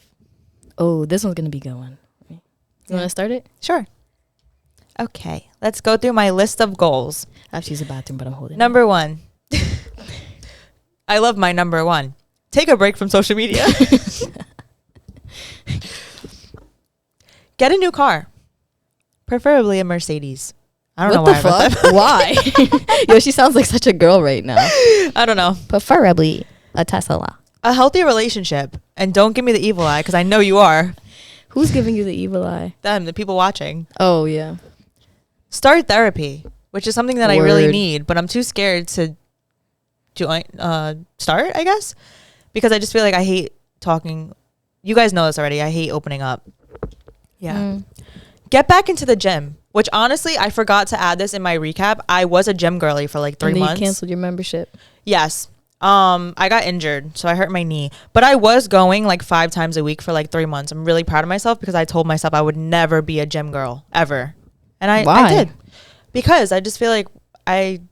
Oh, this one's gonna be going. You want to start it? Sure. Okay, let's go through my list of goals. I have to use the bathroom, but I'm holding Number 1. I love my number 1. Take a break from social media. Get a new car. Preferably a Mercedes. I don't know why. What the fuck? Why? Yo, she sounds like such a girl right now. I don't know. Preferably a Tesla. A healthy relationship. And don't give me the evil eye, because I know you are. Who's giving you the evil eye? Them, the people watching. Oh, yeah. Start therapy, which is something that I really need, but I'm too scared to join, start, I guess, because I just feel like I hate talking. You guys know this already. I hate opening up. Yeah. Get back into the gym, which honestly, I forgot to add this in my recap. I was a gym girly for like 3 months. You canceled your membership. Yes. I got injured, so I hurt my knee, but I was going like 5 times a week for like 3 months. I'm really proud of myself because I told myself I would never be a gym girl ever. And I did, because I just feel like I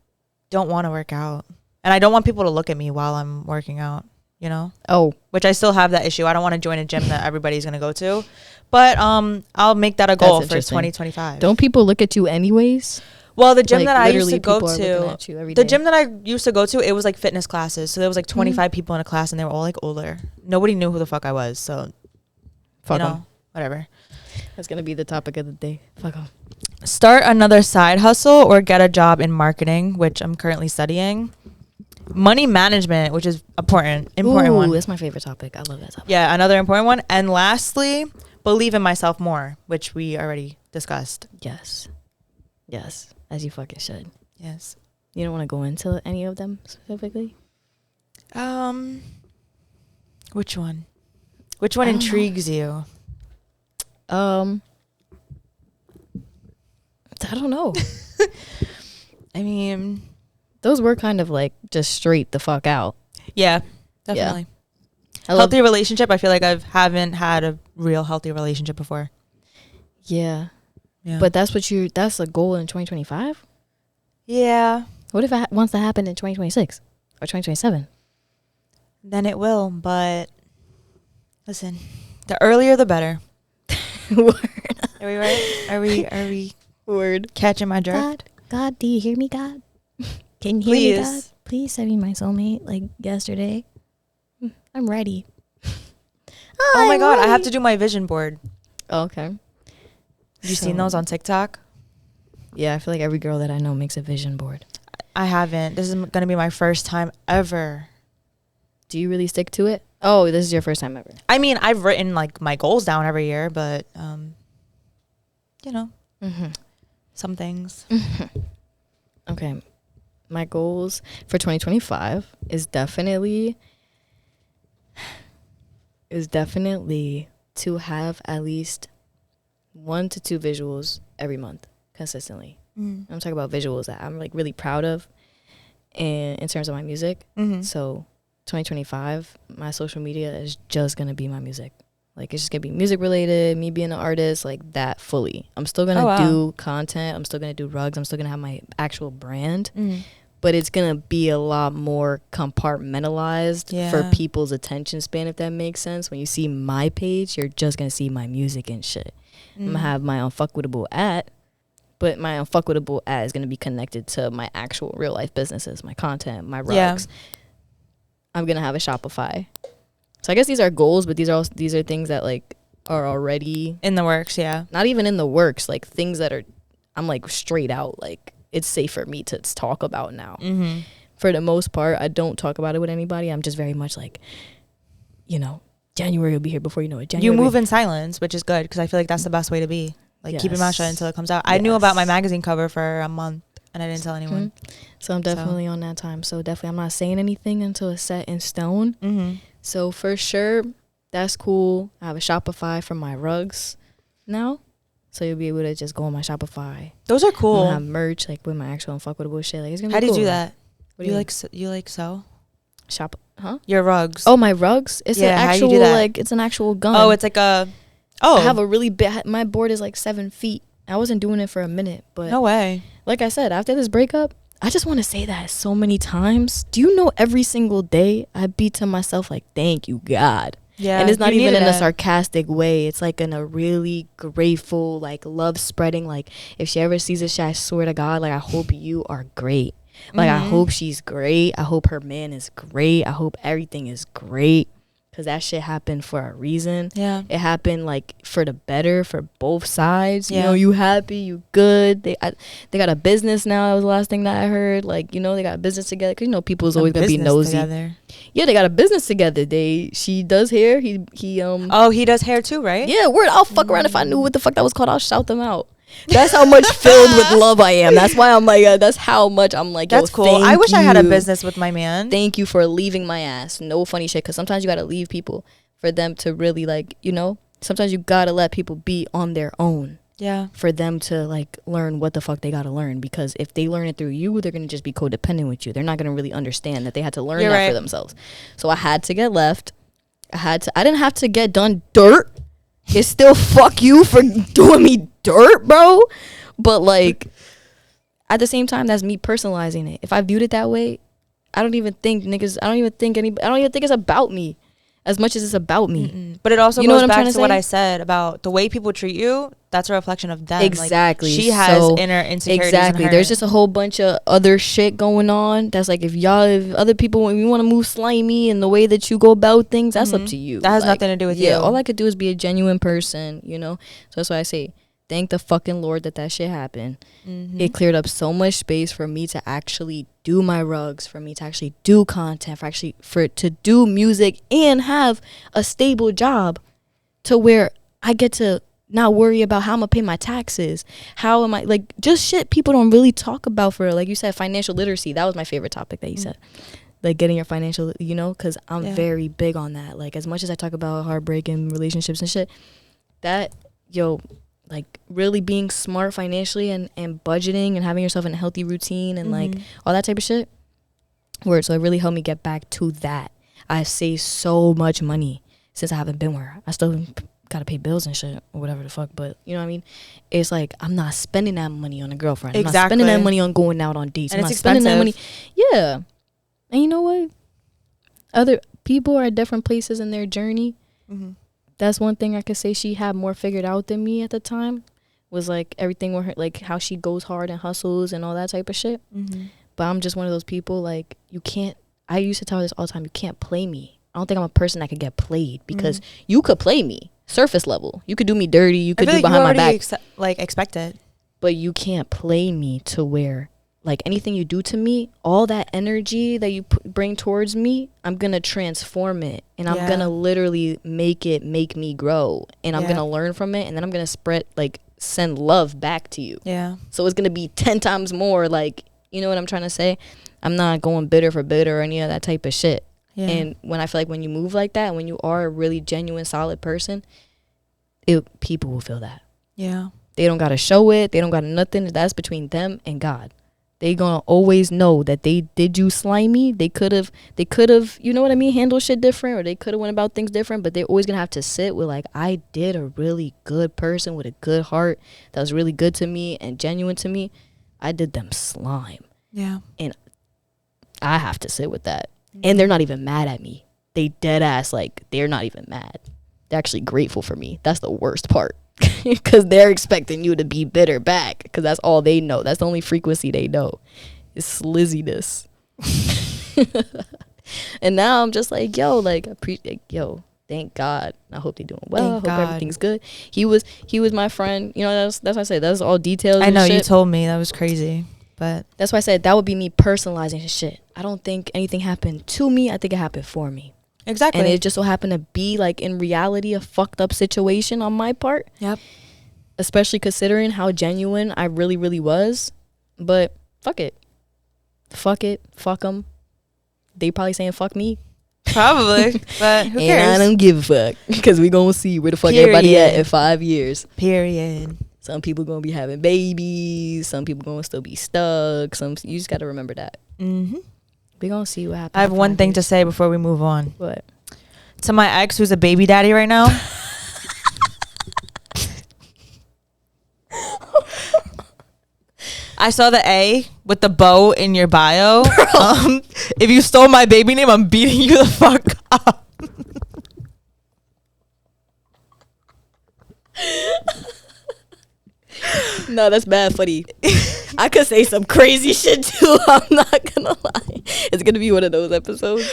don't want to work out, and I don't want people to look at me while I'm working out, you know? Oh, which I still have that issue. I don't want to join a gym that everybody's going to go to, but I'll make that a goal for 2025. Don't people look at you anyways? Well, the gym that I used to go to, the gym that I used to go to, it was like fitness classes. So there was like 25 people in a class, and they were all like older. Nobody knew who the fuck I was. So, fuck you know, whatever. That's going to be the topic of the day. Fuck off. Start another side hustle or get a job in marketing, which I'm currently studying. Money management, which is important one. That's my favorite topic. I love that topic. Yeah, another important one. And lastly, believe in myself more, which we already discussed. Yes. Yes, as you fucking should. Yes. You don't want to go into any of them specifically? Which one? Which one intrigues you? I don't know. I mean, those were kind of like just straight the fuck out. Yeah, definitely. Yeah. Healthy relationship. I feel like I haven't had a real healthy relationship before. Yeah. But that's a goal in 2025? Yeah. What if it wants to happen in 2026 or 2027? Then it will, but listen, the earlier the better. Word. Are we right? Are we Word. Catching my drift? God, do you hear me, God? Can you hear me, God? Please send me my soulmate like yesterday. I'm ready. Oh my God, I have to do my vision board. Oh, okay. Have you seen those on TikTok? Yeah, I feel like every girl that I know makes a vision board. I haven't. This is going to be my first time ever. Do you really stick to it? Oh, this is your first time ever. I mean, I've written like my goals down every year, but you know, some things. Okay. My goals for 2025 is definitely to have at least 1 to 2 visuals every month consistently. I'm talking about visuals that I'm like really proud of, and in terms of my music. So 2025, my social media is just gonna be my music. Like, it's just gonna be music related, me being an artist, like that fully. I'm still gonna do content. I'm still gonna do rugs. I'm still gonna have my actual brand. But it's gonna be a lot more compartmentalized for people's attention span, if that makes sense. When you see my page, you're just gonna see my music and shit. I'm gonna have my unfuckwittable at, but my unfuckwittable at is gonna be connected to my actual real life businesses, my content, my rugs. I'm gonna have a Shopify. So I guess these are goals, but these are things that like are already in the works. Yeah, not even in the works. Like things that are, I'm like straight out. Like, it's safe for me to talk about now. For the most part, I don't talk about it with anybody. I'm just very much like, you know, January will be here before you know it. You move in silence, which is good, because I feel like that's the best way to be. Like, keep your mouth shut until it comes out. I knew about my magazine cover for a month, and I didn't tell anyone. So I'm definitely on that time. So definitely, I'm not saying anything until it's set in stone. So for sure, that's cool. I have a Shopify for my rugs now. So you'll be able to just go on my Shopify. Those are cool. I have merch like with my actual unfuckwittable shit. Like, it's gonna be cool. How do you do that? What do you like sew? Shop, huh? Your rugs. Oh, my rugs? It's an actual, how you do that? like, it's an actual gun. Oh, it's like a, I have a really big, my board is like 7 feet. I wasn't doing it for a minute, but. No way. Like I said, after this breakup, I just want to say that so many times. Do you know every single day I be to myself like, thank you, God. Yeah. And it's not even in a a sarcastic way. It's like in a really grateful, like love spreading. Like if she ever sees this shit, I swear to God, like I hope you are great. Like I hope she's great. I hope her man is great. I hope everything is great. Because that shit happened for a reason. Yeah. It happened like for the better for both sides. Yeah. You know, you happy, you good. They got a business now. That was the last thing that I heard. Like, you know, they got a business together. Because, you know, people's always going to be nosy. Together. Yeah, they got a business together. She does hair. He Oh, he does hair too, right? Yeah, word. I'll fuck around if I knew what the fuck that was called. I'll shout them out. That's how much filled with love I am. That's why I'm like, that's how much I'm like, that's cool. I wish I had a business with my man. Thank you for leaving my ass. No funny shit. Because sometimes you got to leave people for them to really, like, you know, sometimes you got to let people be on their own. Yeah. For them to, like, learn what the fuck they got to learn. Because if they learn it through you, they're going to just be codependent with you. They're not going to really understand that they had to learn that for themselves. So I had to get left. I didn't have to get done dirt. It's still fuck you for doing me dirt, bro. But, like, at the same time, that's me personalizing it. If I viewed it that way, I don't even think it's about me as much as it's about me. But it also goes back to what I said about the way people treat you. That's a reflection of them. Exactly. Like, she has inner insecurities. Exactly. In her. There's just a whole bunch of other shit going on. That's like if other people, when you want to move slimy and the way that you go about things, that's up to you. That has nothing to do with you. Yeah. All I could do is be a genuine person, you know? So that's why I say, thank the fucking Lord that shit happened. It cleared up so much space for me to actually do my rugs, for me to actually do content, to do music and have a stable job to where I get to not worry about how I'm gonna pay my taxes. How am I, like, just shit people don't really talk about for, like you said, financial literacy. That was my favorite topic that you said. Like getting your financial, you know, because I'm very big on that. Like as much as I talk about heartbreak and relationships and shit, that, like really being smart financially and budgeting and having yourself in a healthy routine and like all that type of shit. Word. So it really helped me get back to that. I've saved so much money since I haven't been where I still gotta pay bills and shit or whatever the fuck. But you know what I mean? It's like I'm not spending that money on a girlfriend. I'm not spending that money on going out on dates. And I'm it's not spending that money. expensive. Yeah. And you know what? Other people are at different places in their journey. That's one thing I could say she had more figured out than me at the time, was like everything with her, like how she goes hard and hustles and all that type of shit. But I'm just one of those people, like, you can't, I used to tell her this all the time, you can't play me. I don't think I'm a person that could get played, because you could play me surface level. You could do me dirty. You could do behind my back. Expect it. But you can't play me to where, like, anything you do to me, all that energy that you bring towards me, I'm going to transform it. And I'm going to literally make me grow. And I'm going to learn from it. And then I'm going to send love back to you. Yeah. So it's going to be 10 times more, like, you know what I'm trying to say? I'm not going bitter for bitter or any of that type of shit. Yeah. And when I feel like when you move like that, when you are a really genuine, solid person, people will feel that. Yeah. They don't got to show it. They don't got nothing. That's between them and God. They gonna always know that they did you slimy. They could have, you know what I mean, handle shit different, or they could have went about things different, but they're always gonna have to sit with, like, I did a really good person with a good heart that was really good to me and genuine to me. I did them slime. Yeah. And I have to sit with that. And they're not even mad at me. They dead ass, like, they're not even mad. They're actually grateful for me. That's the worst part. Because they're expecting you to be bitter back, because that's all they know. That's the only frequency they know, is slizziness. And now I'm just like, thank God. I hope they're doing well. I hope everything's good. He was my friend. You know, that's why I say that's all details. I know, you told me. That was crazy. But that's why I said that would be me personalizing his shit. I don't think anything happened to me. I think it happened for me. Exactly. And it just so happened to be, like, in reality, a fucked up situation on my part. Yep. Especially considering how genuine I really, really was. But fuck it. Fuck it. Fuck them. They probably saying fuck me. Probably. But who cares? And I don't give a fuck. Because we going to see where the fuck everybody at in 5 years. Period. Some people going to be having babies. Some people going to still be stuck. You just got to remember that. We're going to see what happens. I have one thing to say before we move on. What? To my ex, who's a baby daddy right now. I saw the A with the bow in your bio. If you stole my baby name, I'm beating you the fuck up. No, that's bad funny. I could say some crazy shit too. I'm not gonna lie. It's gonna be one of those episodes.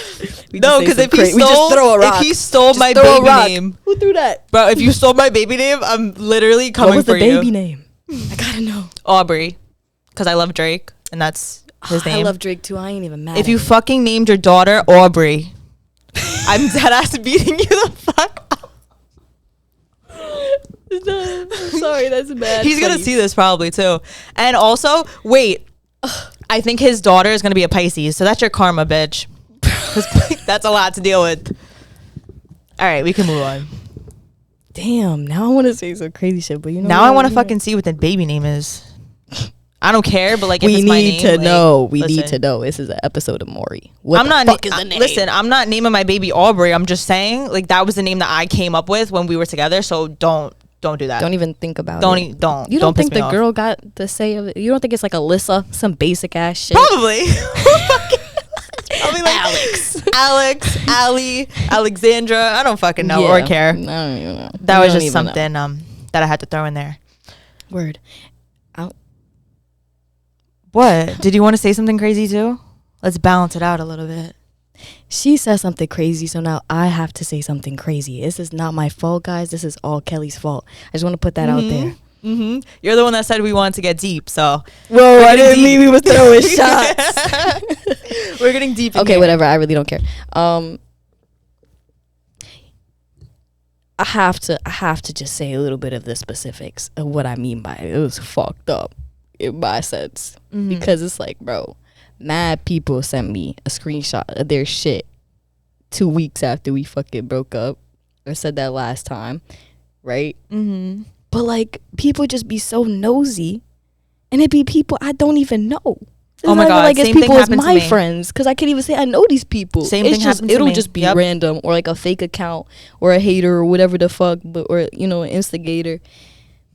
No, because if he stole Just my throw a baby rock. name, Who threw that? bro, if you stole my baby name, I'm literally coming What was for the you. baby name? I gotta know. Aubrey, because I love Drake, and that's his name. I love Drake too. I ain't even mad. If you fucking named your daughter Aubrey, I'm dead ass beating you the fuck up. No, I'm sorry, that's bad. He's gonna see this probably too. And also, wait, I think his daughter is gonna be a Pisces, so that's your karma, bitch. 'Cause that's a lot to deal with. All right, we can move on. Damn, now I want to say some crazy shit, but you know. Now I want to fucking see what the baby name is. I don't care, but like, if we it's need my name, to like, know. We listen. need to know. This is an episode of Maury. What I'm the not. fuck is the name? Listen, I'm not naming my baby Aubrey. I'm just saying, like, that was the name that I came up with when we were together. So don't do that. Don't even think about Don't it. don't. You don't piss think me the off. girl got the say of it? You don't think it's like Alyssa, some basic ass shit? Probably. I'll be like Alex, Ali, Alexandra. I don't fucking know or care. I don't even know. That You was don't just even something that I had to throw in there. Word. What? Did you want to say something crazy too? Let's balance it out a little bit. She says something crazy, so now I have to say something crazy. This is not my fault, guys. This is all Kelly's fault. I just want to put that out there. Mm-hmm. You're the one that said we wanted to get deep, so. Whoa, I didn't mean we was throwing shots. We're getting deep in Okay, here. whatever. I really don't care. I have to just say a little bit of the specifics of what I mean by it. It was fucked up in my sense. Because it's like, bro, mad people sent me a screenshot of their shit 2 weeks after we fucking broke up. I said that last time, right? Mm-hmm. But like, people just be so nosy, and it be people I don't even know. It's Oh my not even God, like it's same thing people as happened to my me. friends, because I can't even say I know these people. Same it's thing just happened to it'll me. just be Yep. random, or like a fake account, or a hater, or whatever the fuck, but or you know, an instigator.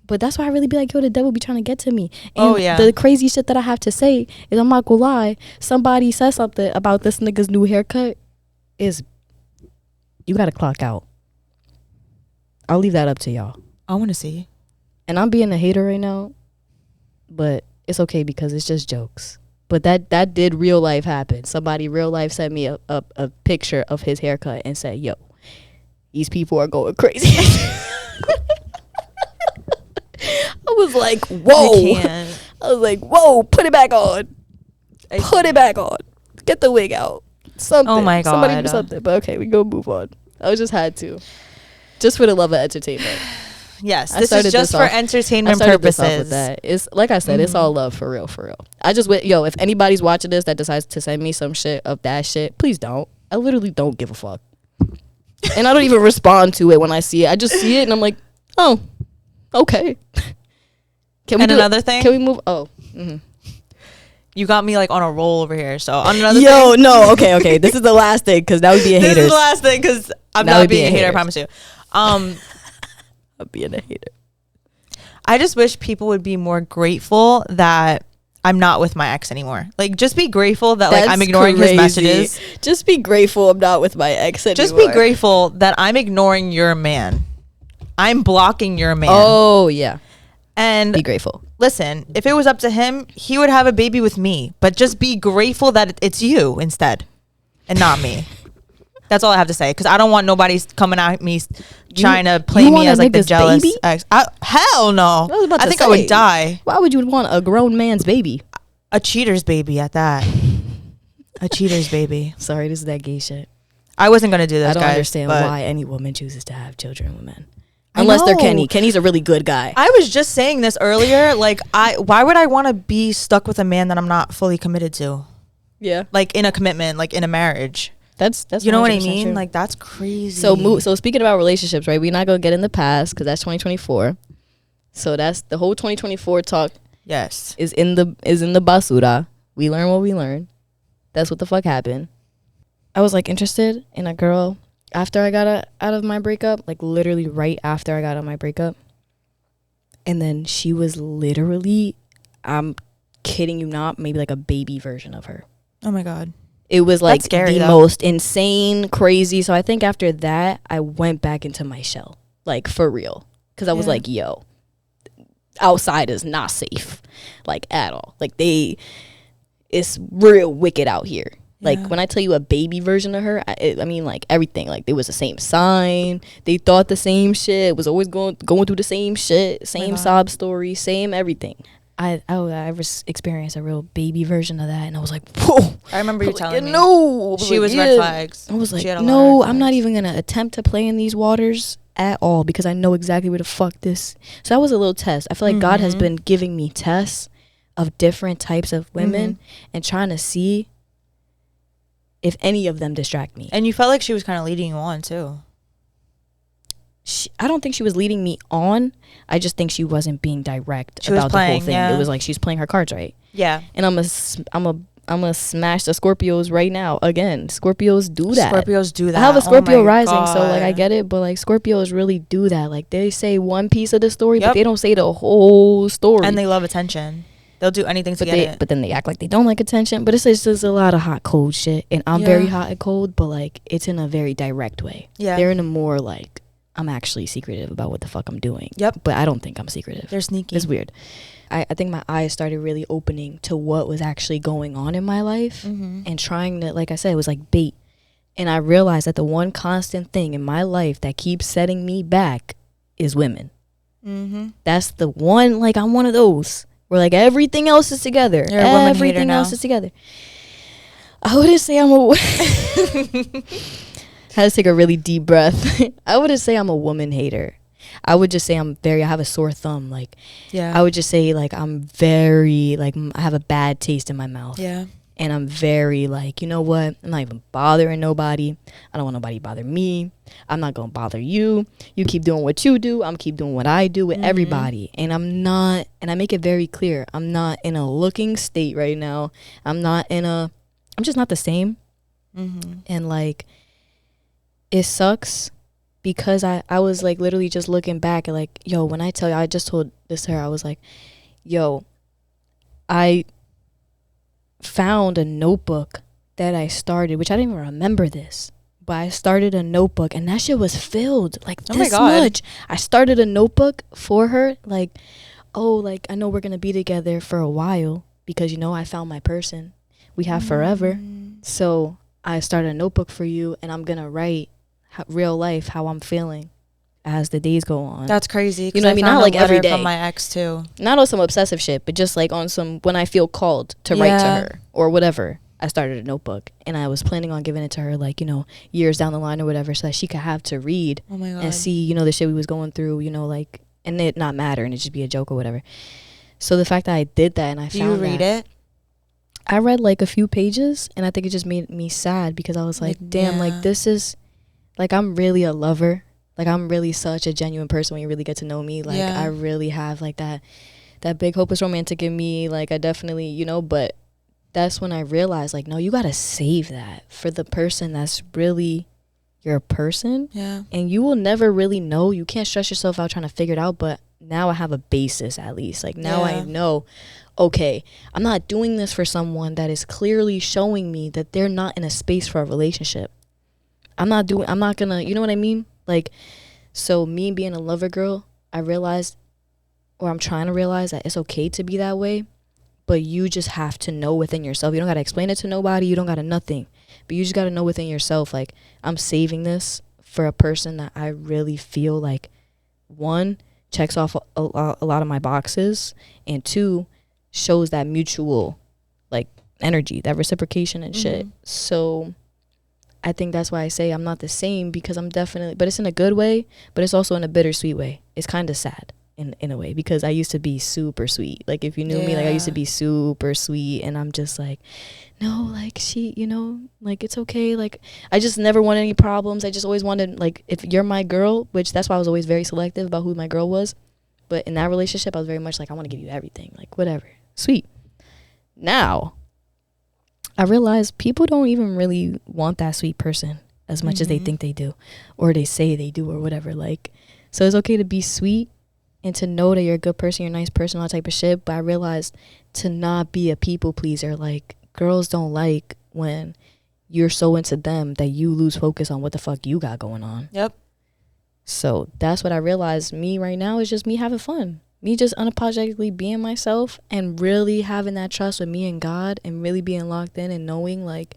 But that's why I really be like, yo, the devil be trying to get to me. And Oh, yeah. the crazy shit that I have to say is, I'm not gonna lie, somebody says something about this nigga's new haircut, is you gotta clock out. I'll leave that up to y'all. I want to see. And I'm being a hater right now, but it's okay because it's just jokes. But that did real life happen. Somebody real life sent me a picture of his haircut and said, yo, these people are going crazy. I was like, whoa. I was like, whoa, put it back on. Put it back on. Get the wig out. Something. Oh my God. Somebody do something. But okay, we go move on. I just had to. Just for the love of entertainment. Yes, I this started is just this for off- entertainment I started this purposes. off with that. It's like I said, it's all love for real, for real. I just yo, if anybody's watching this that decides to send me some shit of that shit, please don't. I literally don't give a fuck, and I don't even respond to it when I see it. I just see it and I'm like, oh, okay. Can we And another thing? Can we move? Oh, mm-hmm. You got me like on a roll over here. So on another Yo, thing. no, okay. This is the last thing because that would be a This hater. is the last thing because I'm That not would be being a a hater. I hater. promise you. I'm being a hater. I just wish people would be more grateful that I'm not with my ex anymore. Like, just be grateful that like I'm That's ignoring his crazy. messages. Just be grateful I'm not with my ex anymore. Just be grateful that I'm ignoring your man. I'm blocking your man. Oh yeah. And Be grateful. listen, if it was up to him, he would have a baby with me. But just be grateful that it's you instead and not me. That's all I have to say. Because I don't want nobody coming at me trying to play me want as a like the nigga's jealous baby? ex. Hell no. I was about I to think I say. would die. Why would you want a grown man's baby? A cheater's baby at that. A cheater's baby. Sorry, this is that gay shit. I wasn't going to do this, I don't guys, understand but why any woman chooses to have children with men. I Unless they're know. Kenny. Kenny's a really good guy. I was just saying this earlier. Like, why would I want to be stuck with a man that I'm not fully committed to? Yeah. Like, in a commitment, like in a marriage. That's You know what I 100% mean? true. Like, that's crazy. So speaking about relationships, right? We're not going to get in the past because that's 2024. So that's the whole 2024 talk Yes. is in the basura. We learn what we learn. That's what the fuck happened. I was like interested in a girl after I got out of my breakup, like literally right after I got out of my breakup. And then she was literally, I'm kidding you not, maybe like a baby version of her. Oh my God. It was like scary, the though. most insane, crazy. So I think after that, I went back into my shell, like for real. Because I was like, yo, outside is not safe, like at all. Like it's real wicked out here. Like when I tell you a baby version of her, I mean like everything. Like they was the same sign. They thought the same shit. Was always going through the same shit. Same sob story. Same everything. I experienced a real baby version of that, and I was like, whoa. I remember you telling me. No. She was red flags. I was like, no, I'm not even going to attempt to play in these waters at all because I know exactly where the fuck this. So that was a little test. I feel like God has been giving me tests of different types of women and trying to see if any of them distract me. And you felt like she was kind of leading you on, too. I don't think she was leading me on. I just think she wasn't being direct about the whole thing. It was like she's playing her cards right. Yeah. And I'm gonna smash the Scorpios right now. Again, Scorpios do that. Scorpios do that. I have a Scorpio rising, God. so like I get it, but like Scorpios really do that. Like they say one piece of the story, but they don't say the whole story. And they love attention. They'll do anything to get it. But then they act like they don't like attention. But it's just a lot of hot, cold shit. And I'm very hot and cold, but like it's in a very direct way. Yeah. They're in a more like, I'm actually secretive about what the fuck I'm doing. Yep. But I don't think I'm secretive. They're sneaky. It's weird. I think my eyes started really opening to what was actually going on in my life and trying to, like I said, it was like bait. And I realized that the one constant thing in my life that keeps setting me back is women. That's the one, like I'm one of those where like everything else is together. Everything else is together. I wouldn't say I'm a I had to take a really deep breath. I wouldn't say I'm a woman hater. I would just say I have a sore thumb. Like, I would just say like I'm very like I have a bad taste in my mouth. Yeah. And I'm very like, you know what? I'm not even bothering nobody. I don't want nobody to bother me. I'm not gonna bother you. You keep doing what you do. I'm keep doing what I do with everybody. And I'm not. And I make it very clear. I'm not in a looking state right now. I'm just not the same. And like, it sucks. Because I was like literally just looking back at like, yo, when I tell you, I just told this to her, I was like, yo, I found a notebook that I started, which I didn't even remember this, but I started a notebook and that shit was filled like this much. I started a notebook for her, like, oh, like I know we're gonna be together for a while because you know I found my person. We have forever. So I started a notebook for you and I'm gonna write real life how I'm feeling as the days go on. That's crazy. You know what I mean? Not like every day. From my ex too. Not on some obsessive shit, but just like on some when I feel called to write to her or whatever. I started a notebook and I was planning on giving it to her like, you know, years down the line or whatever so that she could have to read and see, you know, the shit we was going through, you know, like, and it not matter and it just be a joke or whatever. So the fact that I did that and I found you read it? I read like a few pages and I think it just made me sad because I was like damn, like this is like I'm really a lover. Like I'm really such a genuine person when you really get to know me. Like I really have like that big hopeless romantic in me. Like I definitely, you know, but that's when I realized like, no, you got to save that for the person that's really your person. Yeah. And you will never really know. You can't stress yourself out trying to figure it out. But now I have a basis at least. Like now I know, okay, I'm not doing this for someone that is clearly showing me that they're not in a space for a relationship. I'm not gonna, you know what I mean? Like, so me being a lover girl, I realized, or I'm trying to realize that it's okay to be that way, but you just have to know within yourself. You don't got to explain it to nobody. You don't got to nothing, but you just got to know within yourself, like, I'm saving this for a person that I really feel like, one, checks off a lot of my boxes, and two, shows that mutual, like, energy, that reciprocation and shit. So I think that's why I say I'm not the same, because I'm definitely, but it's in a good way, but it's also in a bittersweet way. It's kind of sad in a way, because I used to be super sweet. Like, if you knew me, like, I used to be super sweet, and I'm just like, no, like, she, you know, like, it's okay. Like, I just never wanted any problems. I just always wanted, like, if you're my girl, which that's why I was always very selective about who my girl was. But in that relationship, I was very much like, I want to give you everything, like, whatever, sweet. Now I realize people don't even really want that sweet person as much as they think they do, or they say they do, or whatever. Like, so it's okay to be sweet, and to know that you're a good person, you're a nice person, all that type of shit. But I realized to not be a people pleaser. Like, girls don't like when you're so into them that you lose focus on what the fuck you got going on. Yep. So that's what I realized. Me right now is just me having fun. Me just unapologetically being myself and really having that trust with me and God and really being locked in and knowing, like,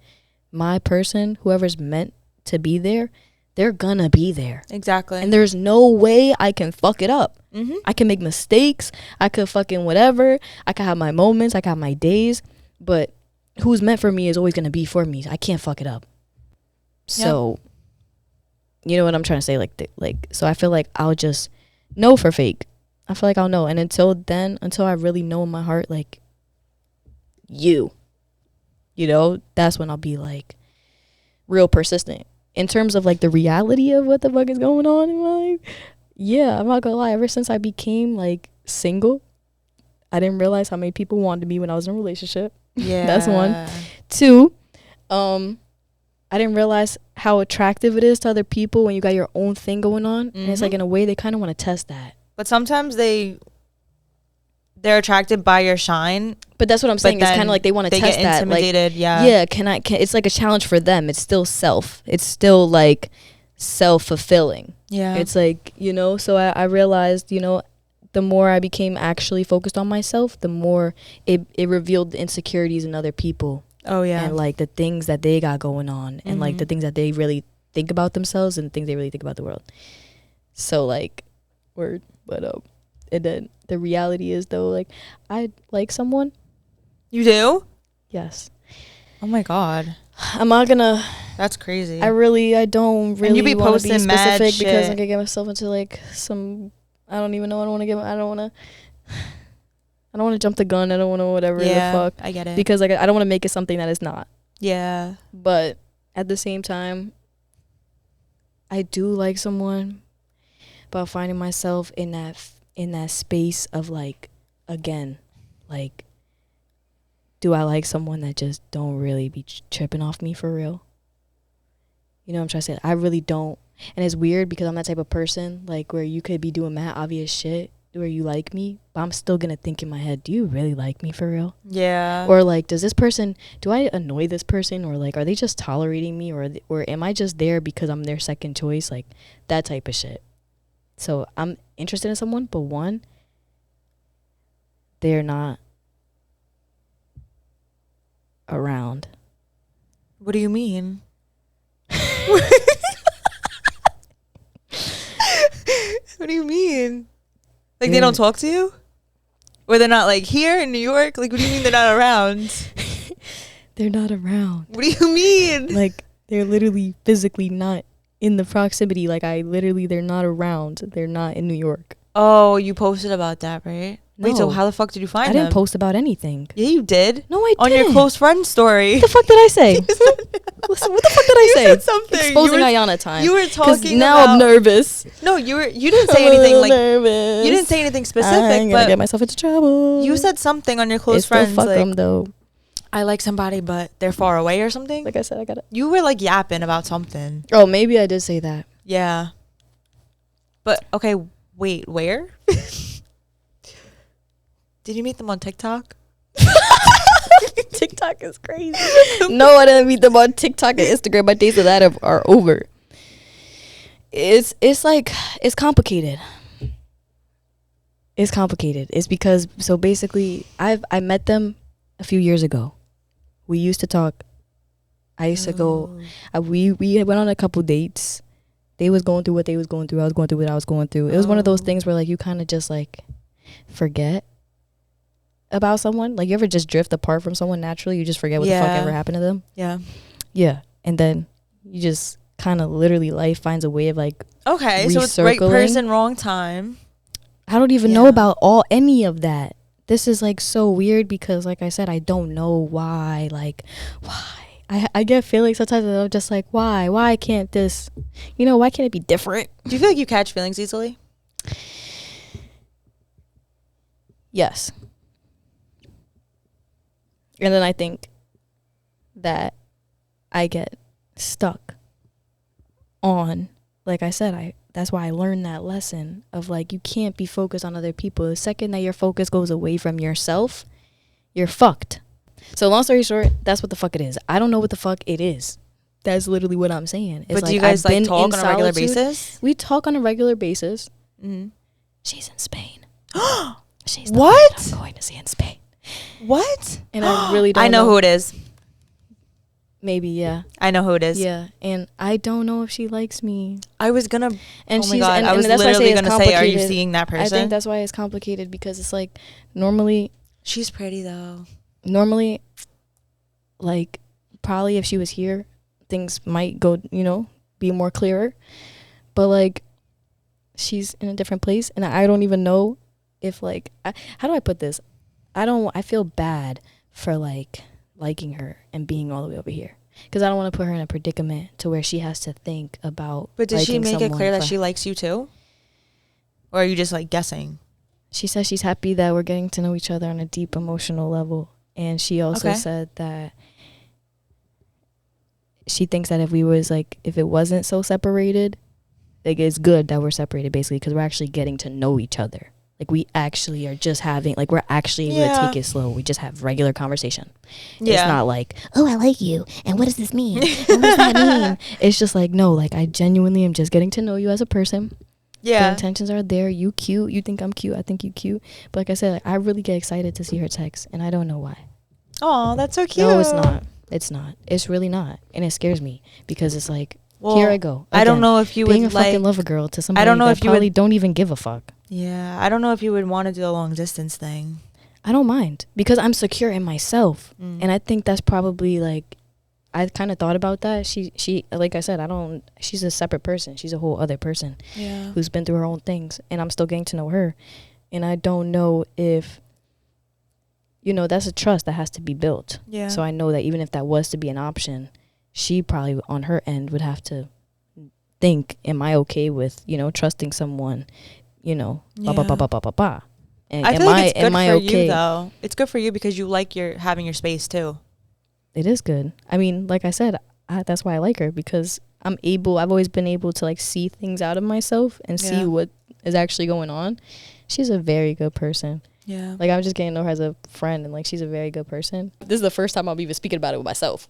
my person, whoever's meant to be there, they're gonna be there. Exactly. And there's no way I can fuck it up. Mm-hmm. I can make mistakes. I could fucking whatever. I can have my moments. I can have my days. But who's meant for me is always gonna be for me. I can't fuck it up. So, you know what I'm trying to say? Like, so I feel like I'll just know for fake. I feel like I'll know. And until then, until I really know in my heart, like, you know, that's when I'll be like real persistent. In terms of like the reality of what the fuck is going on in my life, yeah, I'm not gonna lie. Ever since I became like single, I didn't realize how many people wanted me when I was in a relationship. Yeah. That's one. Two, I didn't realize how attractive it is to other people when you got your own thing going on. And it's like, in a way, they kind of want to test that. But sometimes they're attracted by your shine. But that's what I'm saying. It's kind of like they want to test that. Intimidated, like, yeah. It's like a challenge for them. It's still self. It's still like self-fulfilling. Yeah. It's like, you know, so I realized, you know, the more I became actually focused on myself, the more it revealed the insecurities in other people. Oh, yeah. And like the things that they got going on, and like the things that they really think about themselves and things they really think about the world. So like, word, but and then the reality is though, like, I like someone. You do? Yes. Oh my God. I'm not gonna. That's crazy. I don't really and you be want to be posting mad specific shit. because I could get myself into like some. I don't even know. I don't want to jump the gun. I don't want to whatever the fuck. I get it. Because like I don't want to make it something that is not. Yeah. But at the same time, I do like someone, but finding myself in that space of like, again, like, do I like someone that just don't really be tripping off me for real? You know what I'm trying to say? I really don't. And it's weird because I'm that type of person, like, where you could be doing mad obvious shit where you like me, but I'm still gonna think in my head, do you really like me for real? Yeah. Or like, do I annoy this person, or like, are they just tolerating me, or am I just there because I'm their second choice? Like, that type of shit. So I'm interested in someone, but one, they're not around. What do you mean? What do you mean? Like, they don't talk to you? Or they're not like here in New York? Like, what do you mean they're not around? They're not around. What do you mean? Like, they're literally physically not in the proximity. Like, they're not around. They're not in New York. Oh, you posted about that, right? No. Wait, so how the fuck did you find them? I didn't post about anything. Yeah, you did. No, I didn't. On your close friend story. What the fuck did I say? Listen, what the fuck did I say? You said something. Exposing Ayanna time. You were talking now about, I'm nervous. No, you didn't say anything like nervous. You didn't say anything I'm specific, gonna but get myself into trouble. you said something on your close Still friends fuck like, them though. I like somebody but they're far away or something. Like I said, I got it. You were like yapping about something. Oh, maybe I did say that. Yeah. But okay, wait, where? Did you meet them on TikTok? TikTok is crazy. No, I didn't meet them on TikTok and Instagram. My days of that are over. It's like, it's complicated. It's complicated. It's because, so basically, I met them a few years ago. We used to talk. I used to go. We went on a couple dates. They was going through what they was going through. I was going through what I was going through. It was one of those things where like you kind of just like forget about someone. Like, you ever just drift apart from someone naturally? You just forget what the fuck ever happened to them. Yeah. And then you just kind of literally, life finds a way of like, okay, so it's right person, wrong time. I don't even know about any of that. This is like so weird because, like I said, I don't know why. Like, why? I get feelings sometimes and I'm just like, why can't this, why can't it be different? Do you feel like you catch feelings easily? Yes. And then I think that I get stuck on, like I said, that's why I learned that lesson of like, you can't be focused on other people. The second that your focus goes away from yourself, you're fucked. So long story short, that's what the fuck it is. I don't know what the fuck it is. That's literally what I'm saying. It's but like, do you guys I've been like talk in on a regular solitude. basis? We talk on a regular basis. Mm-hmm. She's in Spain. She's what? I'm going to see in Spain. What? And I really don't I know who it is. Maybe, yeah. I know who it is. Yeah. And I don't know if she likes me. I was gonna. And oh my God. I was that's why I say literally it's gonna say, are you complicated. seeing that person? I think that's why it's complicated, because it's like, normally, she's pretty though. like, probably if she was here, things might go, be more clearer. But like, she's in a different place, and I don't even know if like, how do I put this? I feel bad for like liking her and being all the way over here, because I don't want to put her in a predicament to where she has to think about. But does she make it clear that she likes you too, or are you just like guessing? She says she's happy that we're getting to know each other on a deep emotional level, and she also said that she thinks that if it wasn't so separated, like, it's good that we're separated, basically, because we're actually getting to know each other. Like, we actually are just having, like, we're actually able to take it slow. We just have regular conversation. Yeah. It's not like, oh, I like you, and what does this mean? And what does that mean? It's just like, no, like, I genuinely am just getting to know you as a person. Yeah. The intentions are there. You cute. You think I'm cute. I think you cute. But like I said, like, I really get excited to see her text, and I don't know why. Oh, that's so cute. No, it's not. It's not. It's really not. And it scares me, because it's like, well, here I go. Again, I don't know if you being would a fucking lover girl to somebody I don't know that if you probably don't even give a fuck. Yeah, I don't know if you would want to do a long distance thing. I don't mind, because I'm secure in myself. And I think that's probably like, I kind of thought about that. She like I said, she's a separate person. She's a whole other person who's been through her own things, and I'm still getting to know her. And I don't know if, that's a trust that has to be built. Yeah. So I know that even if that was to be an option, she probably on her end would have to think, am I okay with, trusting someone, ba ba ba ba ba ba ba. And I feel like it's good for you though. It's good for you because you like having your space too. It is good. I mean, like I said, that's why I like her, because I've always been able to like see things out of myself and see what is actually going on. She's a very good person. Yeah. Like, I'm just getting to know her as a friend, and like, she's a very good person. This is the first time I'll be even speaking about it with myself.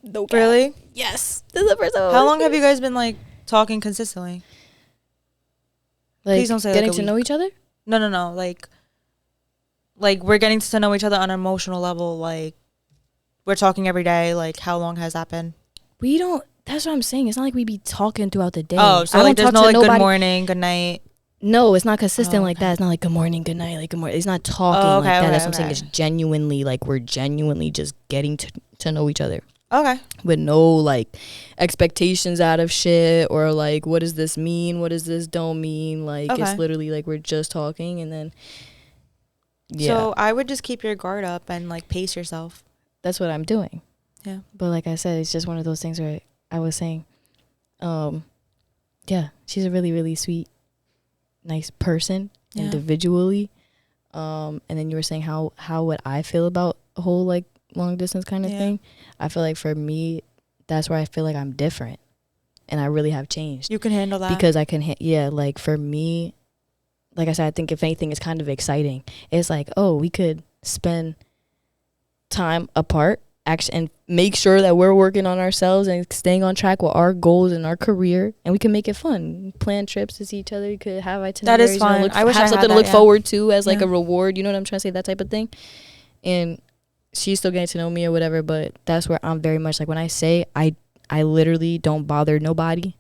No cap. Really? Yes. This is the first time. How long have you guys been like talking consistently? Like, please don't say getting to know each other? No. Like we're getting to know each other on an emotional level. Like, we're talking every day. Like, how long has that been? We don't. That's what I'm saying. It's not like we be talking throughout the day. Oh, so like there's no like good morning, good night. No, it's not consistent like that. It's not like good morning, good night, like good morning. It's not talking like that. That's what I'm saying. It's genuinely like we're genuinely just getting to know each other. Okay. With no like expectations out of shit, or like, what does this mean? What does this don't mean? Like, it's literally like we're just talking, and then So I would just keep your guard up and like pace yourself. That's what I'm doing. Yeah. But like I said, it's just one of those things where I was saying, she's a really, really sweet, nice person individually. And then you were saying how would I feel about a whole like long distance kind of thing. I feel like for me, that's where I feel like I'm different, and I really have changed. You can handle that because I can. Like for me, like I said, I think if anything, it's kind of exciting. It's like, oh, we could spend time apart, and make sure that we're working on ourselves and staying on track with our goals and our career, and we can make it fun. Plan trips to see each other. We could have itineraries. That is fun. I wish I had something to look forward to as like a reward. You know what I'm trying to say? That type of thing. And she's still getting to know me or whatever, but that's where I'm very much like, when I say I literally don't bother nobody.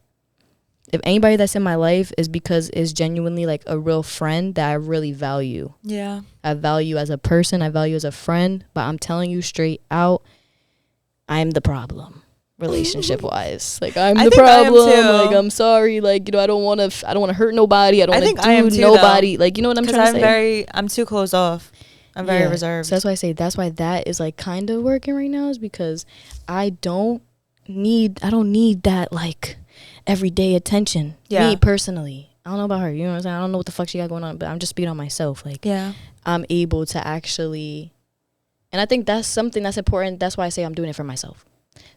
If anybody that's in my life is because it's genuinely like a real friend that I really value. Yeah. I value as a person. I value as a friend. But I'm telling you straight out, I'm the problem, relationship wise. Like, I'm the problem. Like, I'm sorry. Like, I don't want to hurt nobody. I don't want to do nobody. Though. Like, you know what I'm trying to say? I'm too closed off. I'm very reserved. So that's why I say that is like kind of working right now, is because I don't need that like everyday attention. Me personally, I don't know about her. You know what I'm saying? I don't know what the fuck she got going on, but I'm just speaking on myself. Like, I'm able to actually, and I think that's something that's important. That's why I say I'm doing it for myself.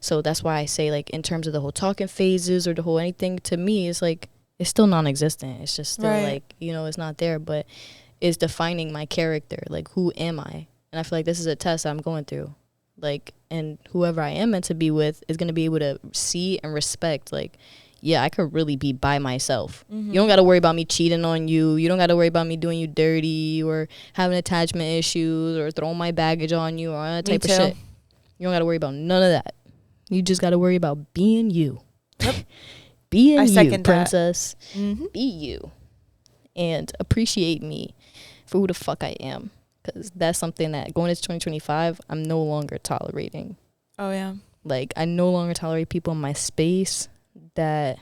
So that's why I say, like, in terms of the whole talking phases or the whole anything, to me, it's like, it's still non-existent. It's just still Right. like, you know, it's not there, but it's defining my character. Like, who am I? And I feel like this is a test I'm going through. Like, and whoever I am meant to be with is going to be able to see and respect, like, yeah, I could really be by myself. You don't got to worry about me cheating on you. You don't got to worry about me doing you dirty or having attachment issues or throwing my baggage on you or all that type of shit. You don't got to worry about none of that. You just got to worry about being you. Yep. Being you, second that. princess. Mm-hmm. Be you. And appreciate me for who the fuck I am. Because that's something that going into 2025, I'm no longer tolerating. Oh, yeah. Like, I no longer tolerate people in my space that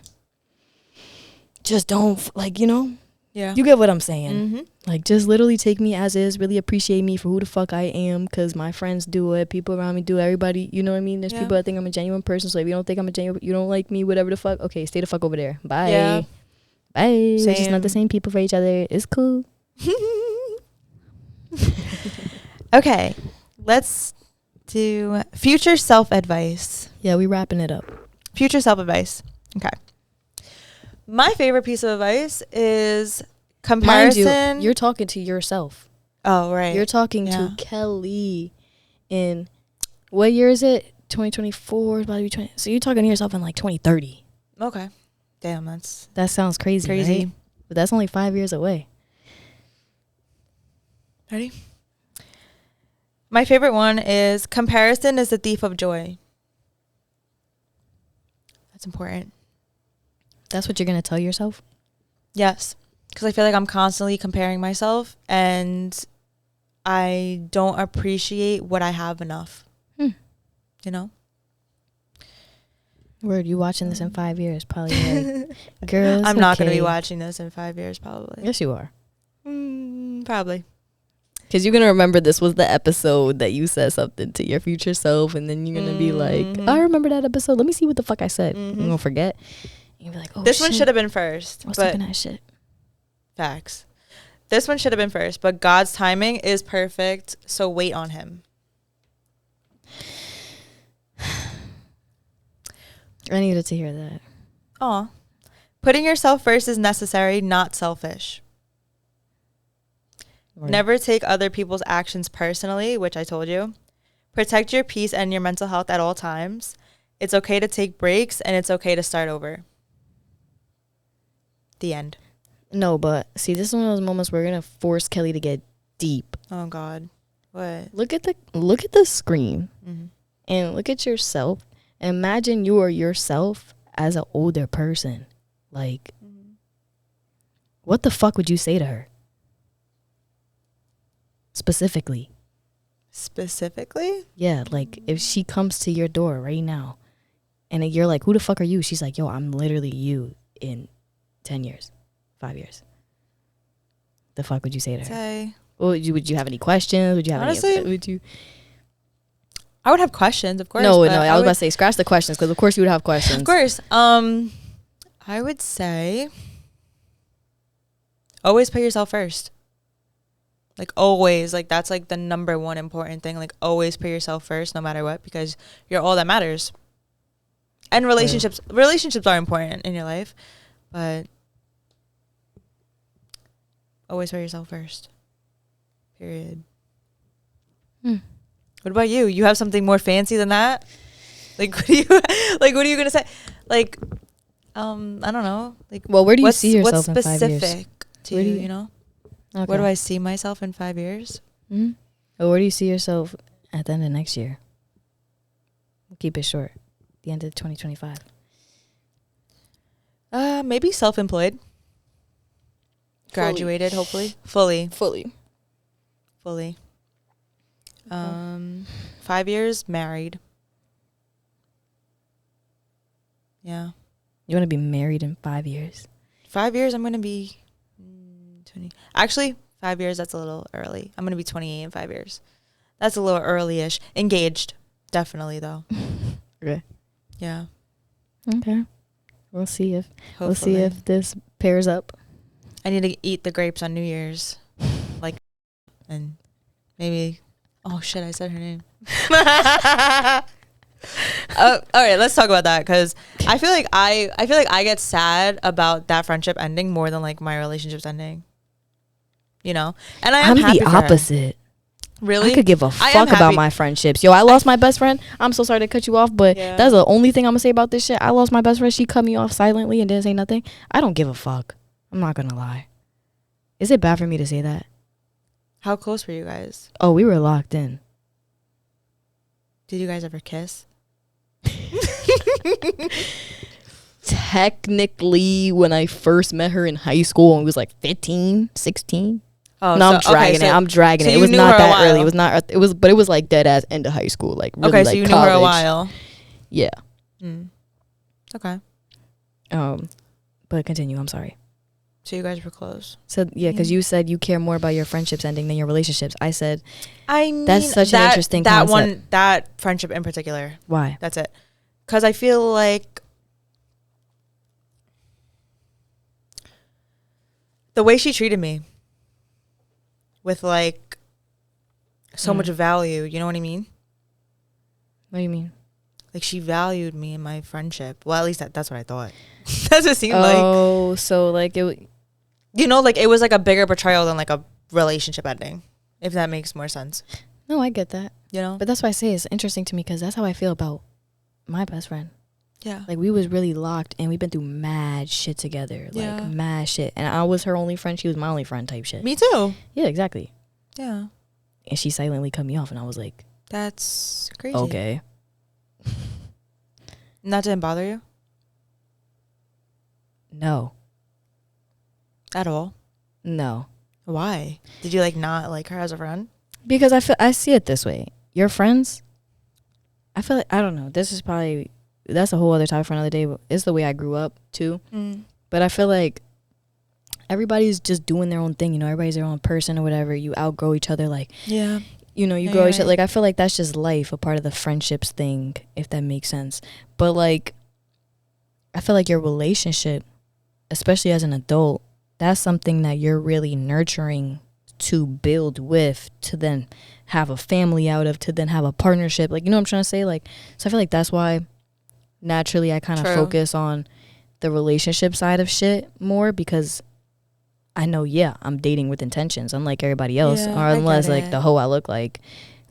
just don't, like, you know? Yeah. You get what I'm saying. Mm-hmm. Like, just literally take me as is, really appreciate me for who the fuck I am, because my friends do it, people around me do it, everybody, you know what I mean? There's people that think I'm a genuine person, so if you don't think I'm a genuine, you don't like me, whatever the fuck, okay, stay the fuck over there. Bye. Yeah. Bye. Same. We're just not the same people for each other. It's cool. Okay. Let's do future self-advice. Yeah, we wrapping it up. Future self-advice. Okay. My favorite piece of advice is comparison. Mind you, you're talking to yourself. Oh, right. You're talking to Kelly in, what year is it? 2024, about to be 20. So you're talking to yourself in like 2030. Okay. Damn, that sounds crazy. Right? But that's only 5 years away. Ready? My favorite one is comparison is the thief of joy. That's important. That's what you're going to tell yourself? Yes. Because I feel like I'm constantly comparing myself and I don't appreciate what I have enough. You know? Word, you watching this in 5 years, probably like, girl, I'm not going to be watching this in 5 years, probably. Yes, you are. Probably. Because you're going to remember this was the episode that you said something to your future self, and then you're going to be like, I remember that episode. Let me see what the fuck I said. You're going to forget. You'll be like, oh, this one should have been first. I was talking that shit. Facts. This one should have been first, but God's timing is perfect, so wait on him. I needed to hear that. Aw. Putting yourself first is necessary, not selfish. Right. Never take other people's actions personally, which I told you. Protect your peace and your mental health at all times. It's okay to take breaks, and it's okay to start over. The end. No, but see, this is one of those moments where we're gonna force Kelly to get deep. Oh God, what? Look at the screen and look at yourself. Imagine you are yourself as an older person. Like, what the fuck would you say to her? Specifically? Yeah, like if she comes to your door right now and you're like, who the fuck are you? She's like, yo, I'm literally you in 10 years, 5 years. The fuck would you say to her? Well, would you have any questions? Would you have any? I would have questions, of course. No. I was about to say, scratch the questions, because of course you would have questions. Of course. I would say, always put yourself first. Like, always. Like, that's like the number one important thing. Like, always put yourself first, no matter what, because you're all that matters. And relationships are important in your life, but always put yourself first. Period. What about you? You have something more fancy than that? Like, what are you gonna say? Like, I don't know. Like, well, where do you see yourself in 5 years? What's specific to you know? Okay. Where do I see myself in 5 years? Or where do you see yourself at the end of next year? Keep it short. The end of 2025. Maybe self-employed. Graduated, hopefully. Fully. 5 years, married. Yeah. You want to be married in 5 years? 5 years, I'm going to be 20. Actually, 5 years, that's a little early. I'm going to be 28 in 5 years. That's a little early-ish. Engaged. Definitely, though. Okay. Yeah. Okay. We'll see if this pairs up. I need to eat the grapes on New Year's. Like, and maybe... Oh, shit, I said her name. All right, let's talk about that because I feel like I get sad about that friendship ending more than like my relationships ending. You know, and I'm happy the for her. opposite. Really, I could give a fuck about my friendships. Yo, I lost my best friend. I'm so sorry to cut you off, but that's the only thing I'm gonna say about this shit. I lost my best friend. She cut me off silently and didn't say nothing. I don't give a fuck. I'm not gonna lie. Is it bad for me to say that? How close were you guys? Oh, we were locked in. Did you guys ever kiss? Technically, when I first met her in high school, and it was like 15, 16. Oh, no, I'm dragging it. I'm dragging it. It was not that early. It was not. It was, but it was like dead ass into high school. Like really, okay, so like you college. knew her a while. Yeah. Okay. But continue. I'm sorry. So you guys were close. So yeah, because you said you care more about your friendships ending than your relationships. I said, I mean, that's such an interesting concept. That friendship in particular. Why? That's it. Because I feel like the way she treated me with like so much value, you know what I mean? What do you mean? Like she valued me in my friendship. Well, at least that's what I thought. That's what it seemed like. Oh, so like it, you know, like it was like a bigger betrayal than like a relationship ending, if that makes more sense. No, I get that. You know, but that's why I say it's interesting to me because that's how I feel about my best friend. Yeah, like we was really locked and we've been through mad shit together. Like mad shit, and I was her only friend. She was my only friend type shit. Me too. Yeah, exactly. Yeah, and she silently cut me off, and I was like, "That's crazy." Okay. And that didn't bother you? No. At all? No. Why? Did you like not like her as a friend? Because I see it this way. Your friends, I feel like, I don't know. This is probably, that's a whole other topic for another day. But it's the way I grew up too. But I feel like everybody's just doing their own thing. You know, everybody's their own person or whatever. You outgrow each other. Like, yeah. You know, you grow each other. Like, I feel like that's just life, a part of the friendships thing, if that makes sense. But, like, I feel like your relationship, especially as an adult, that's something that you're really nurturing to build with, to then have a family out of, to then have a partnership. Like, you know what I'm trying to say? Like, so I feel like that's why naturally I kind of focus on the relationship side of shit more because I know, I'm dating with intentions, unlike everybody else, or unless like the hoe I look like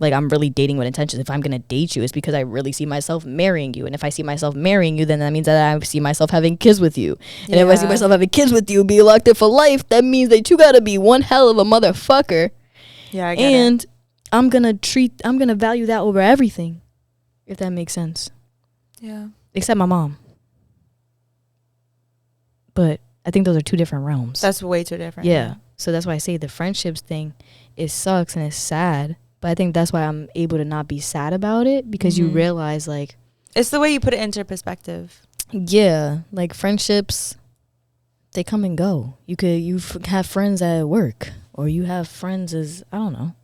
I'm really dating with intentions. If I'm gonna date you, it's because I really see myself marrying you, and if I see myself marrying you, then that means that I see myself having kids with you, and if I see myself having kids with you, be locked in for life, that means that you gotta be one hell of a motherfucker. Yeah, I get it. I'm gonna value that over everything, if that makes sense. Yeah. Except my mom, but I think those are two different realms. That's way too different. Yeah. So that's why I say the friendships thing, it sucks and it's sad. But I think that's why I'm able to not be sad about it because you realize like. It's the way you put it into perspective. Yeah. Like friendships, they come and go. You have friends at work or you have friends as, I don't know.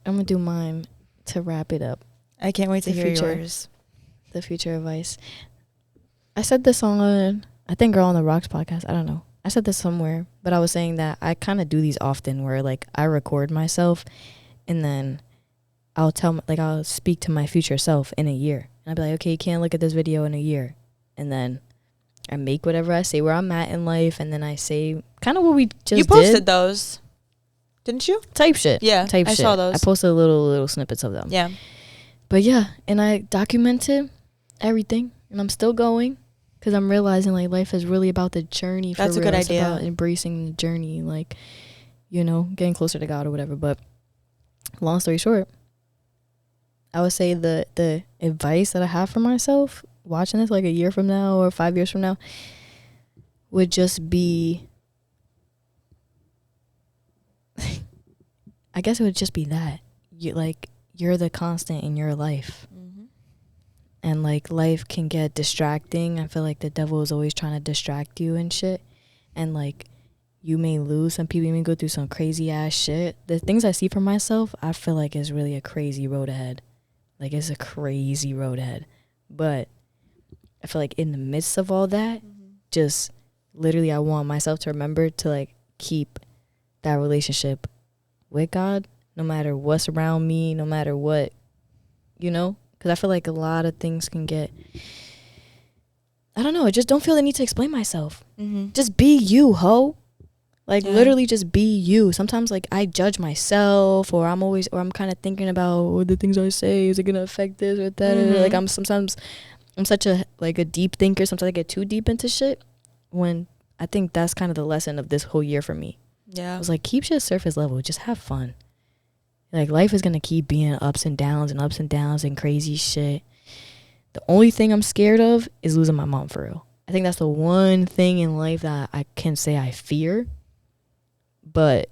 I'm going to do mine to wrap it up. I can't wait to hear yours. The future advice. I said this on, I think Girl on the Rocks podcast. I don't know. I said this somewhere, but I was saying that I kind of do these often where like I record myself and then I'll speak to my future self in a year. And I'll be like, okay, you can't look at this video in a year. And then I make whatever I say where I'm at in life. And then I say kind of what we just did. You posted those, didn't you? Type shit. Yeah, I saw those. I posted little snippets of them. Yeah. But yeah, and I documented everything. And I'm still going. Because I'm realizing, like, life is really about the journey. That's a good idea. It's about embracing the journey, like, you know, getting closer to God or whatever. But long story short, I would say the advice that I have for myself, watching this, like, a year from now or 5 years from now, would just be, I guess it would just be that. You're the constant in your life. And, like, life can get distracting. I feel like the devil is always trying to distract you and shit. And, like, you may lose some people. You may go through some crazy-ass shit. The things I see for myself, I feel like is really a crazy road ahead. Like, it's a crazy road ahead. But I feel like in the midst of all that, just literally I want myself to remember to, like, keep that relationship with God, no matter what's around me, no matter what, you know? because I feel like a lot of things can get, I don't know, I just don't feel the need to explain myself. Just be you, ho. Like, literally just be you. Sometimes, like, I judge myself, or I'm kind of thinking about what the things I say, is it gonna affect this or that? Like, I'm such a deep thinker. Sometimes I get too deep into shit, when I think that's kind of the lesson of this whole year for me. Yeah. I was like, keep shit surface level. Just have fun. Like, life is gonna keep being ups and downs and crazy shit. The only thing I'm scared of is losing my mom, for real. I think that's the one thing in life that I can say I fear. But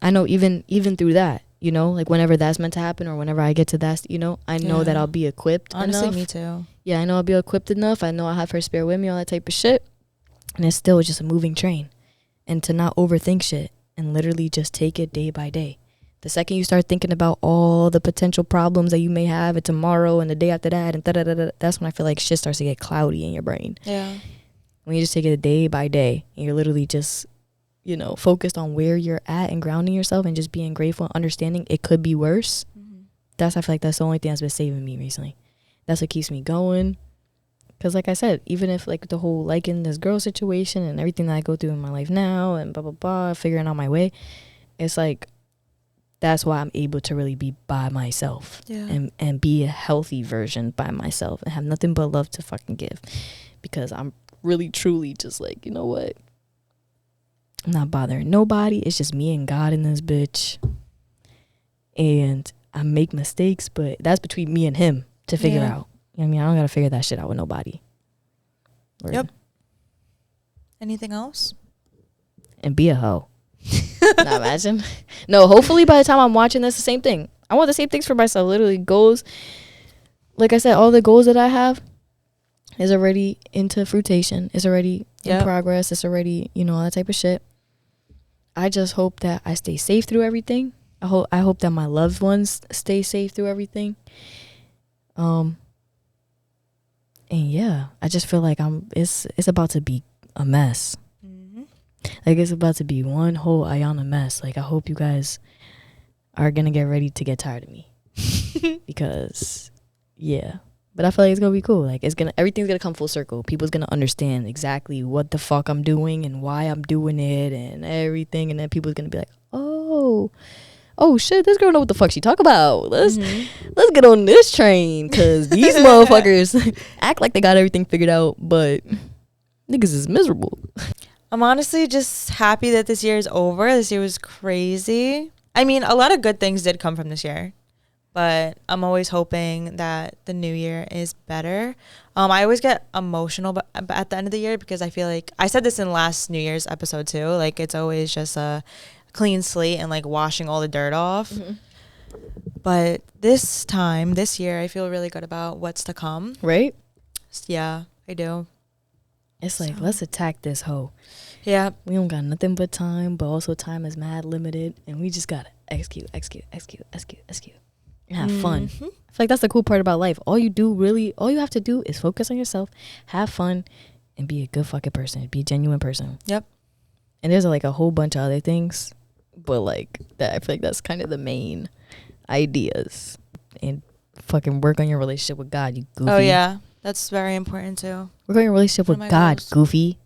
I know even through that, you know, like, whenever that's meant to happen, or whenever I get to that, you know, I know that I'll be equipped Honestly, enough. me too. Yeah, I know I'll be equipped enough. I know I'll have her spare with me, all that type of shit. And it's still just a moving train. And to not overthink shit and literally just take it day by day. The second you start thinking about all the potential problems that you may have, and tomorrow and the day after that, and that's when I feel like shit starts to get cloudy in your brain. Yeah. When you just take it day by day, and you're literally just, you know, focused on where you're at and grounding yourself and just being grateful and understanding it could be worse. I feel like that's the only thing that's been saving me recently. That's what keeps me going. Because, like I said, even if, like, the whole liking this girl situation and everything that I go through in my life now and blah, blah, blah, figuring out my way, it's like, that's why I'm able to really be by myself. And be a healthy version by myself and have nothing but love to fucking give. Because I'm really, truly just like, you know what? I'm not bothering nobody. It's just me and God in this bitch. And I make mistakes, but that's between me and him to figure out. You know what I mean? I don't gotta figure that shit out with nobody. Yep. Anything else? And be a hoe. Not imagine. No, hopefully by the time I'm watching this, the same thing. I want the same things for myself. Literally, goals. Like I said, all the goals that I have is already into fruition. It's already in progress. It's already, you know, all that type of shit. I just hope that I stay safe through everything. I hope that my loved ones stay safe through everything. And yeah, I just feel like it's about to be a mess. Like, it's about to be one whole Ayanna mess. Like, I hope you guys are gonna get ready to get tired of me. Because, yeah. But I feel like it's gonna be cool. Like, everything's gonna come full circle. People's gonna understand exactly what the fuck I'm doing and why I'm doing it and everything. And then people's gonna be like, oh shit, this girl know what the fuck she talk about. Let's get on this train, because these motherfuckers act like they got everything figured out, but niggas is miserable. I'm honestly just happy that this year is over. This year was crazy. I mean, a lot of good things did come from this year, but I'm always hoping that the new year is better. I always get emotional at the end of the year, because I feel like, I said this in last New Year's episode too, like, it's always just a clean slate and, like, washing all the dirt off. But this year, I feel really good about what's to come. Right? Yeah, I do. It's like, let's attack this hoe. Yeah. We don't got nothing but time, but also time is mad limited, and we just gotta execute, and have fun. I feel like that's the cool part about life. All you have to do is focus on yourself, have fun, and be a good fucking person. Be a genuine person. Yep. And there's like a whole bunch of other things, but like that, I feel like that's kind of the main ideas. And fucking work on your relationship with God, you goofy. Oh yeah, that's very important too. Work on your relationship with God, goals. Goofy.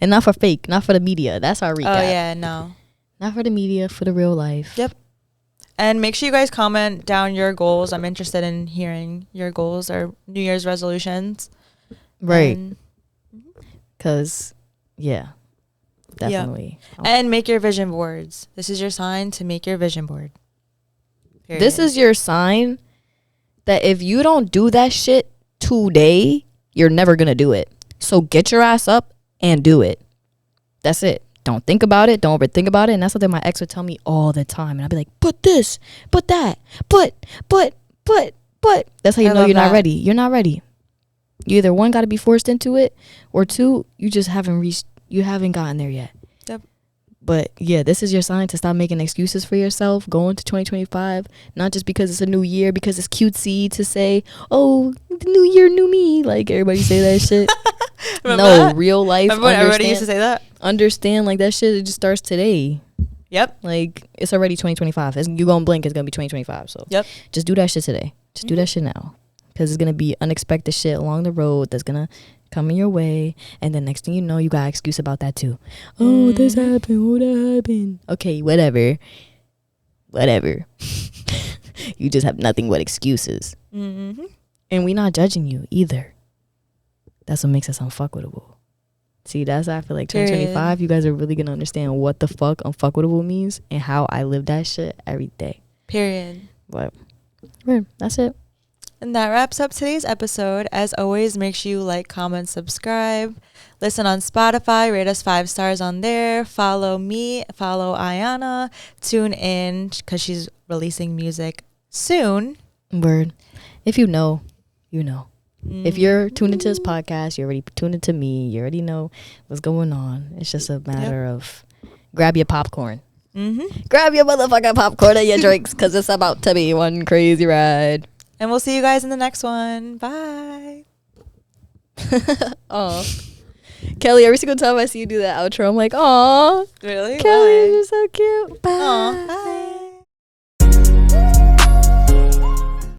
And not for fake, not for the media. That's our recap. Oh yeah, no. Not for the media, for the real life. Yep. And make sure you guys comment down your goals. I'm interested in hearing your goals or New Year's resolutions. Right. Because, yeah, definitely. Yep. And make your vision boards. This is your sign to make your vision board. Period. This is your sign that if you don't do that shit today, you're never going to do it. So get your ass up and do it. That's it. Don't think about it. Don't overthink about it. And that's something my ex would tell me all the time. And I'd be like, but this, but that, but. That's how you know you're not ready. You're not ready. You either one, got to be forced into it, or two, you just you haven't gotten there yet. Yep. But yeah, this is your sign to stop making excuses for yourself going to 2025. Not just because it's a new year, because it's cutesy to say, oh, the new year, new me. Like everybody say that shit. Remember that? Real life. Remember when everybody used to say that? Understand, like, that shit, it just starts today. Yep. Like, it's already 2025. You gonna blink, it's gonna be 2025. So Yep. just do that shit today. Just do that shit now, because it's gonna be unexpected shit along the road that's gonna come in your way, and then next thing you know, you got an excuse about that too. Oh, this happened. Oh, that happened. Okay, whatever. You just have nothing but excuses. And we not judging you either. That's what makes us unfuckwittable. See, that's why I feel like 2025, you guys are really gonna understand what the fuck unfuckwittable means and how I live that shit every day. Period. But that's it. And that wraps up today's episode. As always, make sure you like, comment, subscribe. Listen on Spotify. Rate us 5 stars on there. Follow me. Follow Ayanna. Tune in because she's releasing music soon. Word. If you know, you know. If you're tuned into this podcast, you're already tuned into me. You already know what's going on. It's just a matter of grab your popcorn. Grab your motherfucking popcorn and your drinks, because it's about to be one crazy ride. And we'll see you guys in the next one. Bye. Aw. Kelly, every single time I see you do that outro, I'm like, aw. Really? Kelly, you're so cute. Bye. Aw, bye.